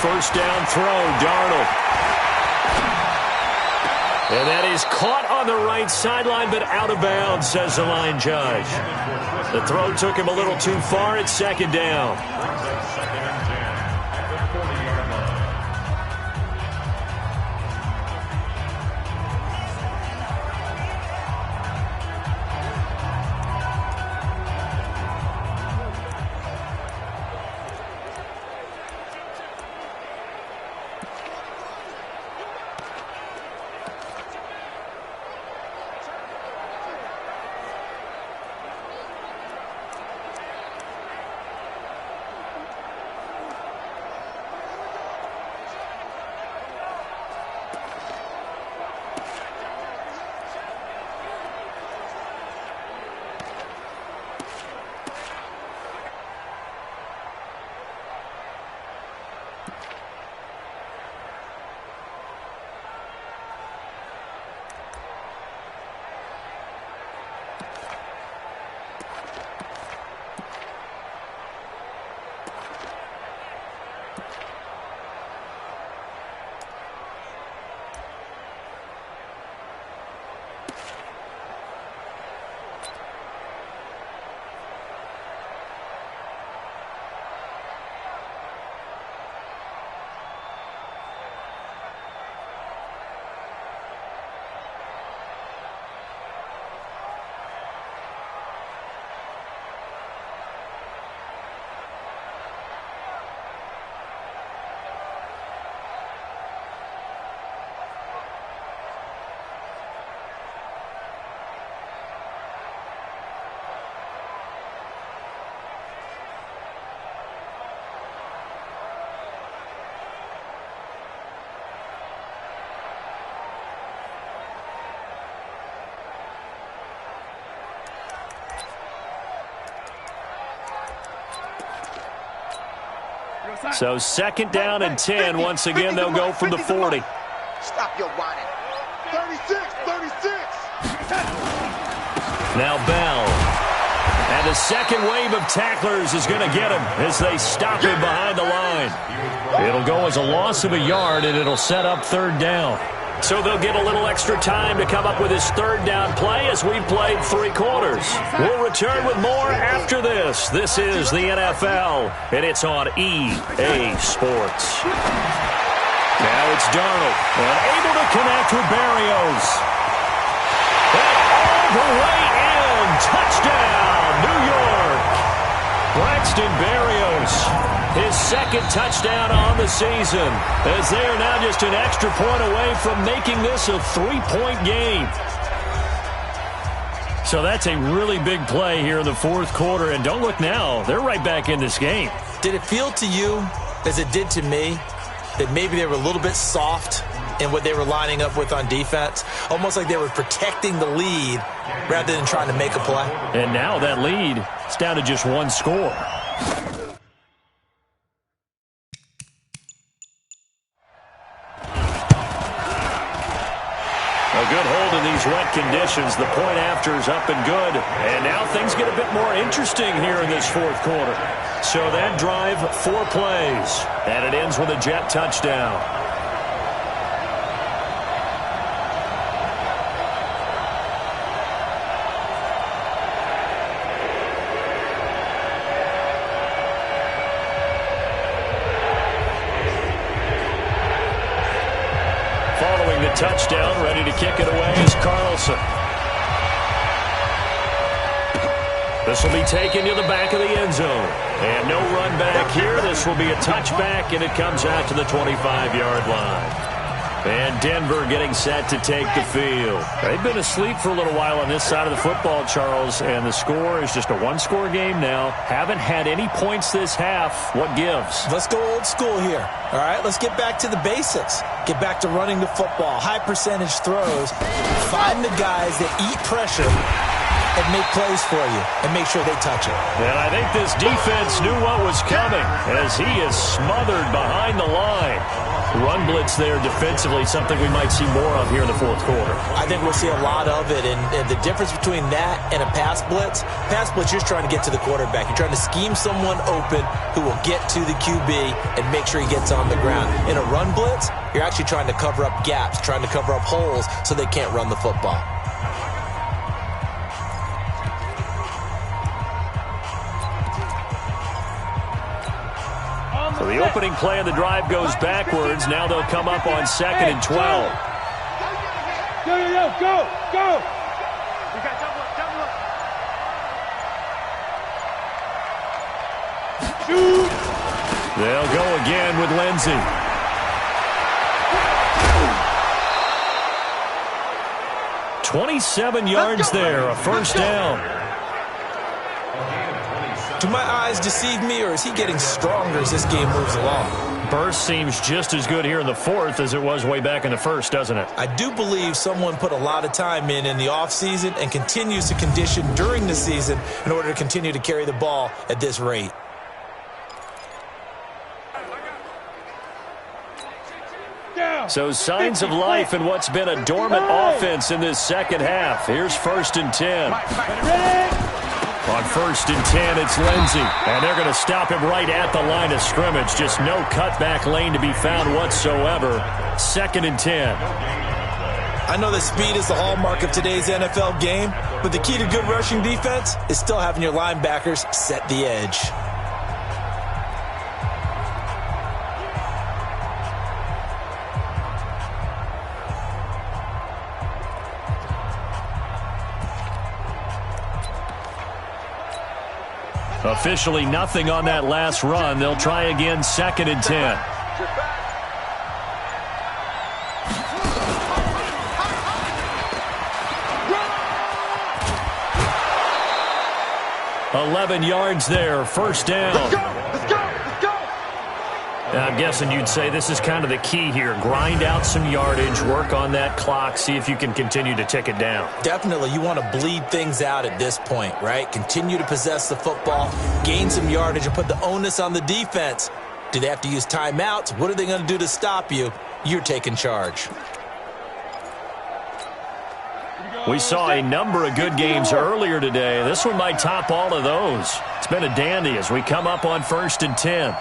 First down throw, Darnold. And that is caught on the right sideline, but out of bounds, says the line judge. The throw took him a little too far. It's 2nd down. So 2nd down and 10. Once again, they'll go from the 40. Stop your whining. 36, 36. Now Bell. And the second wave of tacklers is going to get him as they stop him behind the line. It'll go as a loss of a yard, and it'll set up 3rd down. So they'll get a little extra time to come up with his 3rd down play as we've played 3 quarters. We'll return with more after this. This is the NFL, and it's on EA Sports. Now it's Darnold, unable to connect with Berrios. And all the way in, touchdown, New York. Braxton Berrios. His 2nd touchdown on the season, as they are now just an extra point away from making this a 3-point game. So that's a really big play here in the 4th quarter, and don't look now, they're right back in this game. Did it feel to you, as it did to me, that maybe they were a little bit soft in what they were lining up with on defense? Almost like they were protecting the lead rather than trying to make a play. And now that lead is down to just 1 score. A good hold in in these wet conditions. The point after is up and good. And now things get a bit more interesting here in this fourth quarter. So that drive, 4 plays. And it ends with a Jet touchdown. Following the touchdown, ready to kick it away is Carlson. This will be taken to the back of the end zone. And no run back here. This will be a touchback, and it comes out to the 25-yard line. And Denver getting set to take the field. They've been asleep for a little while on this side of the football, Charles, and the score is just a one-score game now. Haven't had any points this half. What gives? Let's go old school here. All right, let's get back to the basics. Get back to running the football, high-percentage throws. Find the guys that eat pressure and make plays for you and make sure they touch it. And I think this defense knew what was coming as he is smothered behind the line. Run blitz there defensively, something we might see more of here in the fourth quarter. I think we'll see a lot of it, and the difference between that and a pass blitz, you're just trying to get to the quarterback. You're trying to scheme someone open who will get to the QB and make sure he gets on the ground. In a run blitz, you're actually trying to cover up gaps, trying to cover up holes so they can't run the football. So the opening play of the drive goes backwards. Now they'll come up on 2nd and 12. Go! Shoot! They'll go again with Lindsey. "27 yards there, a first down." Do my eyes deceive me, or is he getting stronger as this game moves along? Burst seems just as good here in the fourth as it was way back in the first, doesn't it? I do believe someone put a lot of time in the offseason and continues to condition during the season in order to continue to carry the ball at this rate. So signs of life in what's been a dormant offense in this second half. Here's 1st and 10. On 1st and 10, it's Lindsey. And they're going to stop him right at the line of scrimmage. Just no cutback lane to be found whatsoever. 2nd and 10. I know that speed is the hallmark of today's NFL game, but the key to good rushing defense is still having your linebackers set the edge. Officially nothing on that last run. They'll try again 2nd and 10. "11 yards there, first down." Let's go! I'm guessing you'd say this is kind of the key here. Grind out some yardage, work on that clock, see if you can continue to tick it down. Definitely, you want to bleed things out at this point, right? Continue to possess the football, gain some yardage, and put the onus on the defense. Do they have to use timeouts? What are they going to do to stop you? You're taking charge. We saw a number of good games earlier today. This one might top all of those. It's been a dandy as we come up on 1st and 10.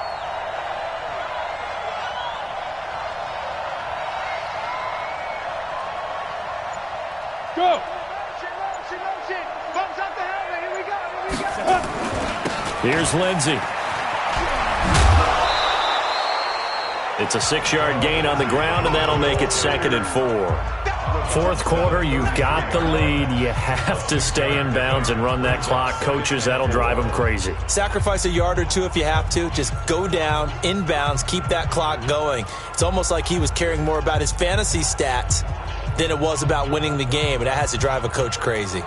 Go! Motion! Bumps up the helmet! Here we go! Here's Lindsey. It's a 6-yard gain on the ground, and that'll make it 2nd and 4. Fourth quarter, you've got the lead. You have to stay in bounds and run that clock. Coaches, that'll drive them crazy. Sacrifice a yard or two if you have to. Just go down, inbounds, keep that clock going. It's almost like he was caring more about his fantasy stats than it was about winning the game, and that has to drive a coach crazy.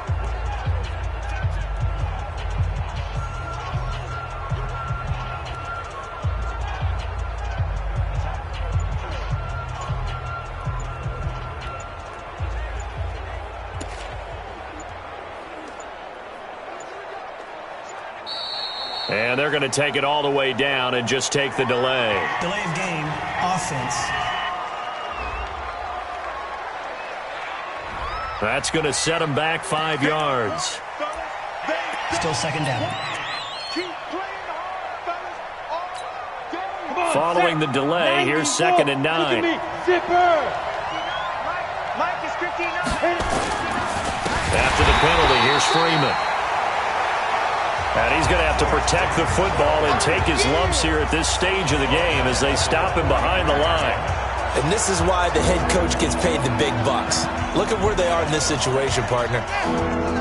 And they're going to take it all the way down and just take the delay. Delay of game, offense. That's going to set him back 5 yards. Still second down. Following the delay, here's 2nd and 9. Mike is 59. After the penalty, here's Freeman. And he's going to have to protect the football and take his lumps here at this stage of the game as they stop him behind the line. And this is why the head coach gets paid the big bucks. Look at where they are in this situation, partner.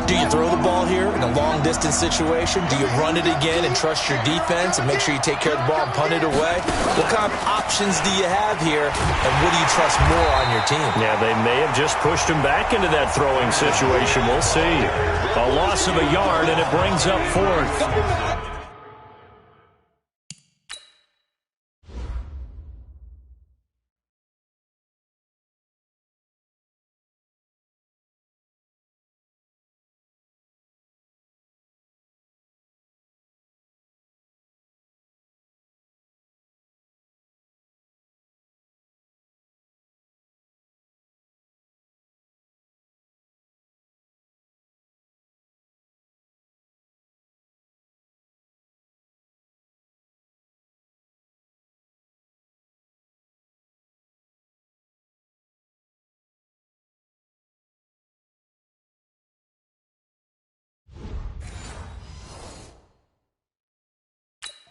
Do you throw the ball here in a long-distance situation? Do you run it again and trust your defense and make sure you take care of the ball and punt it away? What kind of options do you have here, and what do you trust more on your team? Yeah, they may have just pushed him back into that throwing situation. We'll see. A loss of a yard, and it brings up 4th.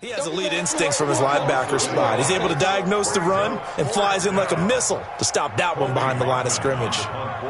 He has elite instincts from his linebacker spot. He's able to diagnose the run and flies in like a missile to stop that one behind the line of scrimmage.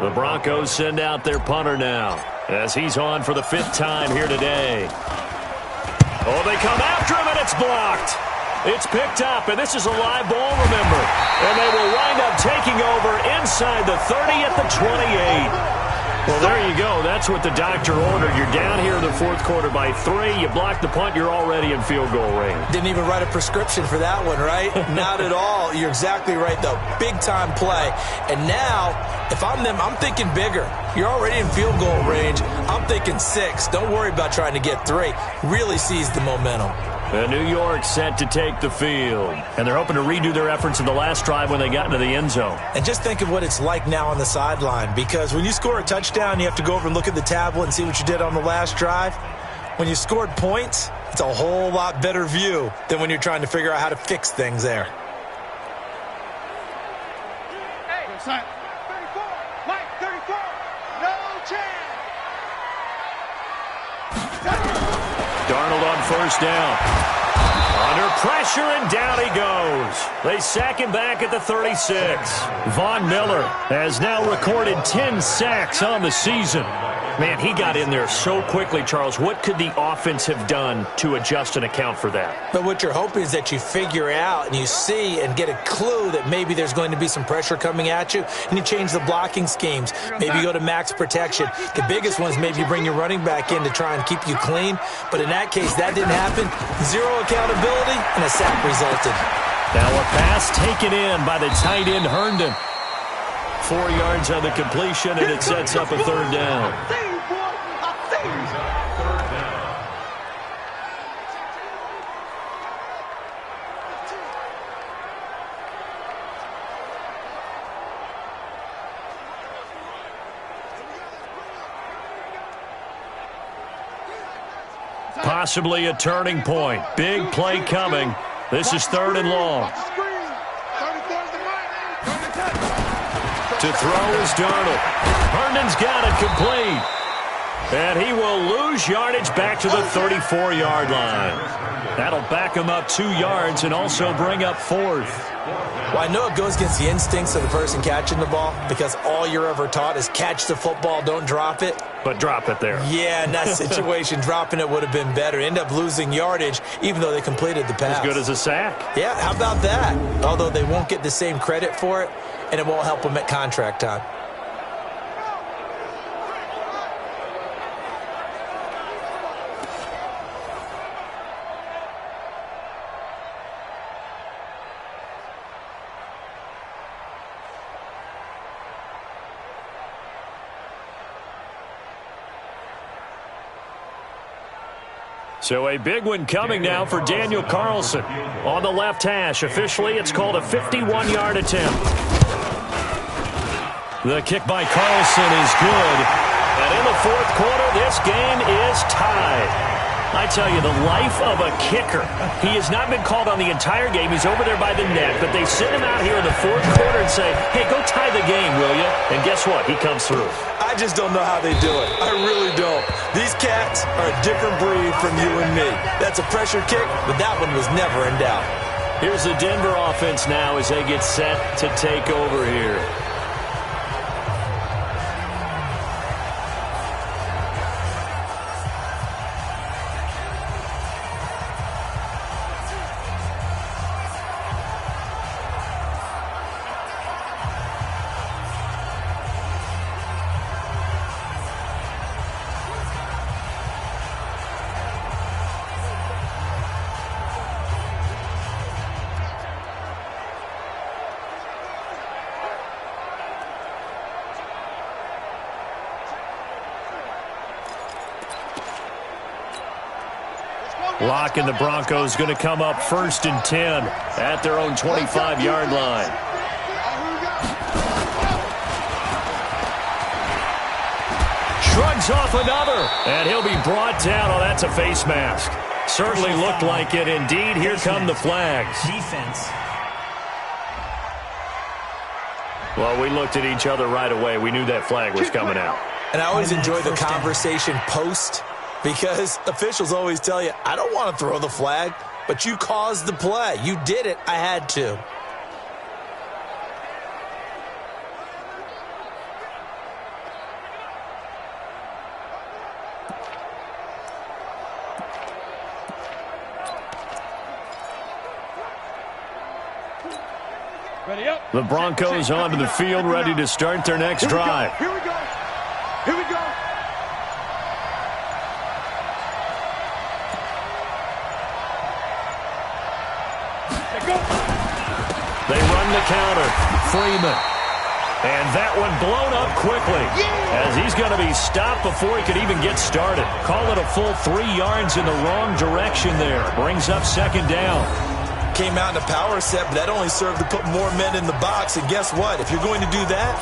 The Broncos send out their punter now as he's on for the 5th time here today. Oh, they come after him, and it's blocked. It's picked up, and this is a live ball, remember. And they will wind up taking over inside the 30 at the 28. Well, there you go. That's what the doctor ordered. You're down here in the 4th quarter by 3. You block the punt, you're already in field goal range. Didn't even write a prescription for that one, right? Not at all. You're exactly right, though. Big-time play. And now, if I'm them, I'm thinking bigger. You're already in field goal range. I'm thinking 6. Don't worry about trying to get 3. Really seize the momentum. And New York set to take the field. And they're hoping to redo their efforts in the last drive when they got into the end zone. And just think of what it's like now on the sideline, because when you score a touchdown, you have to go over and look at the tablet and see what you did on the last drive. When you scored points, it's a whole lot better view than when you're trying to figure out how to fix things there. Hey, 34, Mike, 34, no chance. Darnold on 1st down. Under pressure, and down he goes. They sack him back at the 36. Von Miller has now recorded 10 sacks on the season. Man, he got in there so quickly, Charles. What could the offense have done to adjust and account for that? But what you're hoping is that you figure out and you see and get a clue that maybe there's going to be some pressure coming at you, and you change the blocking schemes. Maybe you go to max protection. The biggest one is maybe you bring your running back in to try and keep you clean. But in that case, that didn't happen. 0 accountability, and a sack resulted. Now a pass taken in by the tight end Herndon. 4 yards on the completion, and it sets up a 3rd down. Possibly a turning point. Big play coming. This is 3rd and long. To throw is Darnold. Herndon's got it complete. And he will lose yardage back to the 34-yard line. That'll back him up 2 yards and also bring up 4th. Well, I know it goes against the instincts of the person catching the ball, because all you're ever taught is catch the football, don't drop it. But drop it there. Yeah, in that situation, dropping it would have been better. End up losing yardage, even though they completed the pass. As good as a sack. Yeah, how about that? Although they won't get the same credit for it, and it won't help them at contract time. So a big one coming now for Daniel Carlson. On the left hash, officially it's called a 51-yard attempt. The kick by Carlson is good. And in the fourth quarter, this game is tied. I tell you, the life of a kicker. He has not been called on the entire game. He's over there by the net, but they send him out here in the fourth quarter and say, hey, go tie the game, will you? And guess what? He comes through. I just don't know how they do it. I really don't. These cats are a different breed from you and me. That's a pressure kick, but that one was never in doubt. Here's the Denver offense now as they get set to take over here. Lock and the Broncos going to come up 1st and 10 at their own 25-yard line. Shrugs off another, and he'll be brought down. Oh, that's a face mask. Certainly looked like it. Indeed, here come the flags. Defense. Well, we looked at each other right away. We knew that flag was coming out. And I always enjoy the conversation post, because officials always tell you, I don't want to throw the flag, but you caused the play. You did it. I had to. Ready up. The Broncos onto the field, ready to start their next drive. Here we go. Here we go. They run the counter. Freeman. And that one blown up quickly as he's going to be stopped before he could even get started. Call it a full 3 yards in the wrong direction there. Brings up 2nd down. Came out in a power set, but that only served to put more men in the box. And guess what? If you're going to do that,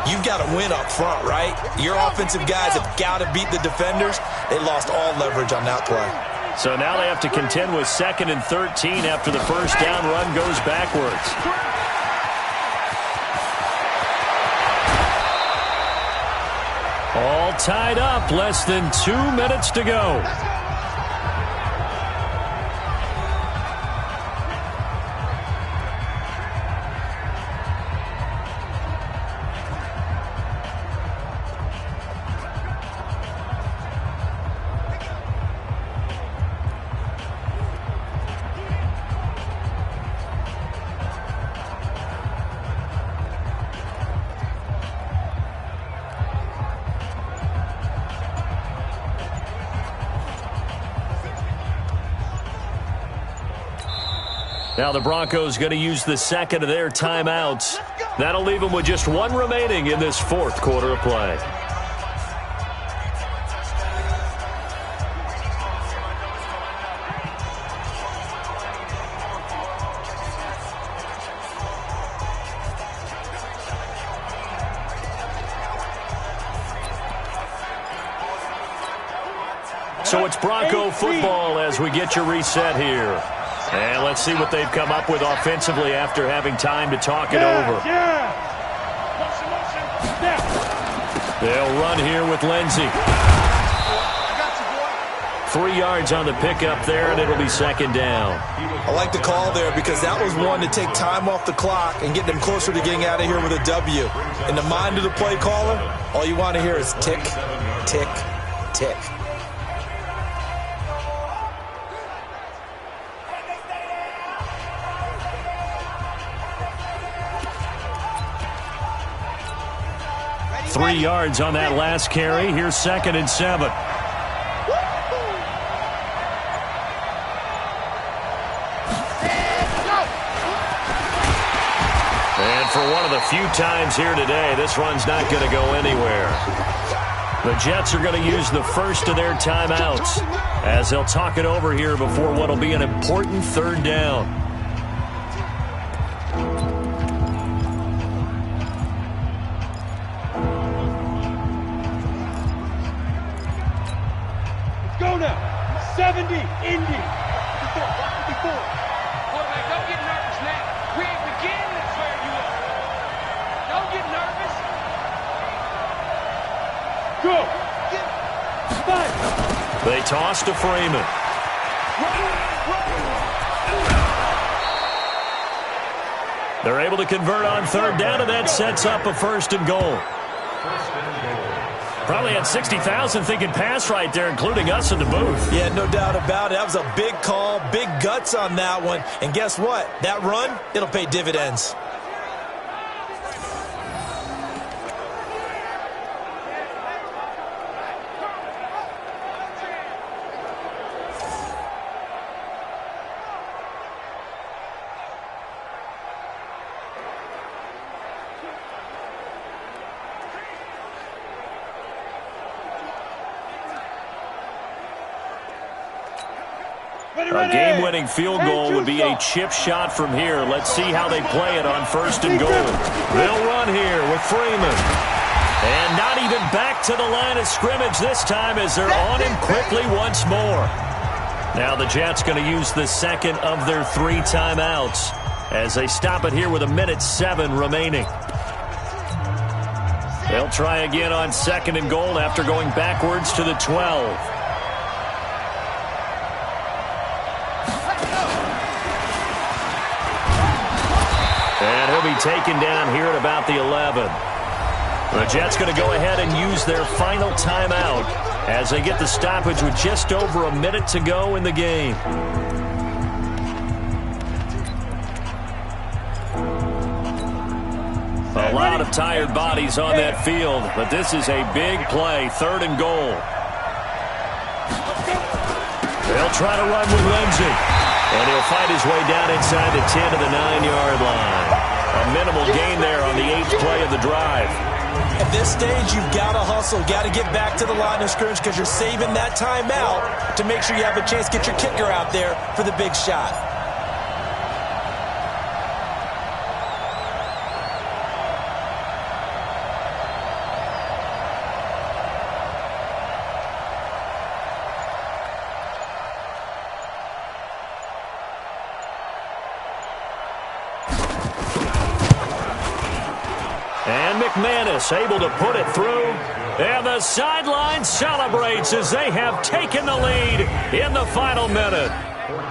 you've got to win up front, right? Your offensive guys have got to beat the defenders. They lost all leverage on that play. So now they have to contend with 2nd and 13 after the first down run goes backwards. All tied up, less than 2 minutes to go. Now the Broncos going to use the 2nd of their timeouts. That'll leave them with just 1 remaining in this 4th quarter of play. So it's Bronco football as we get your reset here. And let's see what they've come up with offensively after having time to talk it over. They'll run here with Lindsey. 3 yards on the pickup there, and it'll be 2nd down. I like the call there because that was one to take time off the clock and get them closer to getting out of here with a W. In the mind of the play caller, all you want to hear is tick, tick, tick. Three yards on that last carry. Here's 2nd and 7. And for one of the few times here today, this run's not going to go anywhere. The Jets are going to use the first of their timeouts as they'll talk it over here before what will be an important 3rd down. 70, Indy. 54. Quarterback, don't get nervous now. We ain't beginning to swear you up. Don't get nervous. Go. Five. They toss to Freeman. They're able to convert on third down, and that sets up a first and goal. Probably had 60,000 thinking pass right there, including us in the booth. Yeah, no doubt about it. That was a big call, big guts on that one. And guess what? That run, it'll pay dividends. A game-winning field goal would be a chip shot from here. Let's see how they play it on first and goal. They'll run here with Freeman. And not even back to the line of scrimmage this time as they're on him quickly once more. Now the Jets going to use the second of their 3 timeouts as they stop it here with 1:07 remaining. They'll try again on second and goal after going backwards to the 12. And he'll be taken down here at about the 11. The Jets going to go ahead and use their final timeout as they get the stoppage with just over 1 minute to go in the game. A lot of tired bodies on that field, but this is a big play, third and goal. They'll try to run with Lindsey. And he'll fight his way down inside the 10 to the 9-yard line. A minimal gain there on the 8th play of the drive. At this stage, you've got to hustle, got to get back to the line of scrimmage because you're saving that timeout to make sure you have a chance to get your kicker out there for the big shot. McManus able to put it through, and the sideline celebrates as they have taken the lead in the final minute.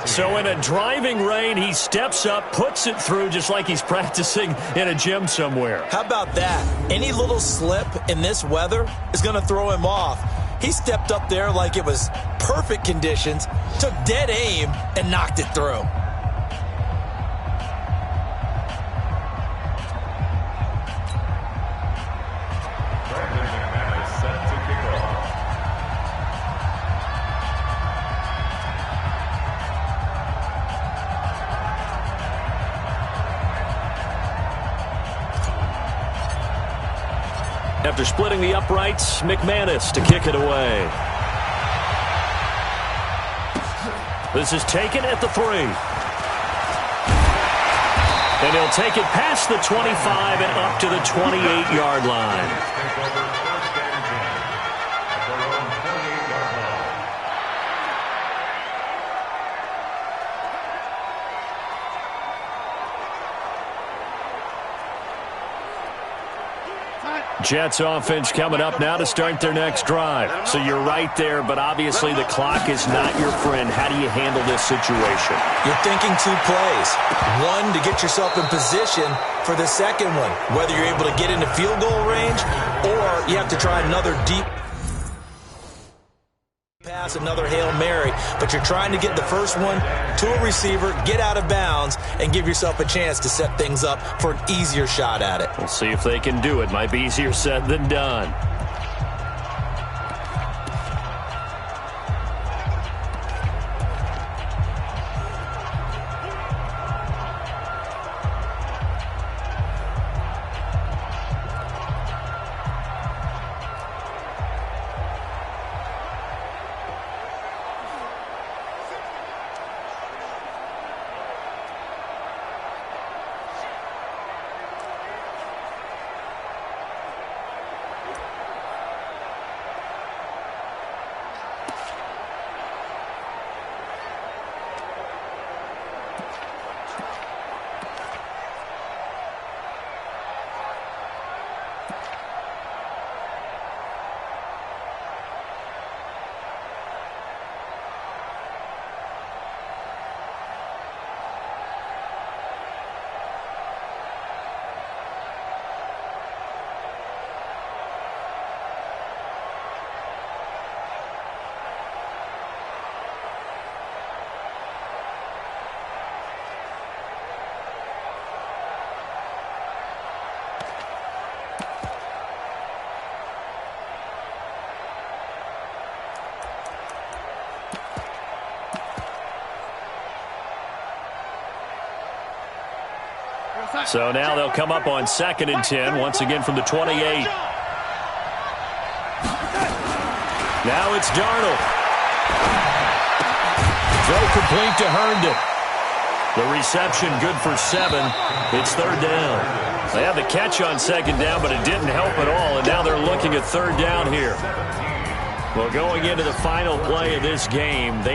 So in a driving rain, he steps up, puts it through just like he's practicing in a gym somewhere. How about that? Any little slip in this weather is going to throw him off. He stepped up there like it was perfect conditions, took dead aim, and knocked it through. After splitting the uprights, McManus to kick it away. This is taken at the 3. And he'll take it past the 25 and up to the 28-yard line. Jets offense coming up now to start their next drive. So you're right there, but obviously the clock is not your friend. How do you handle this situation? You're thinking 2 plays. One, to get yourself in position for the second one, whether you're able to get into field goal range or you have to try another deep pass, another Hail Mary, but you're trying to get the first one to a receiver, get out of bounds, and give yourself a chance to set things up for an easier shot at it. We'll see if they can do it. Might be easier said than done. So now they'll come up on 2nd and 10, once again from the 28. Now it's Darnold. Throw complete to Herndon. The reception good for 7. It's 3rd down. They had the catch on 2nd down, but it didn't help at all, and now they're looking at 3rd down here. Well, going into the final play of this game, they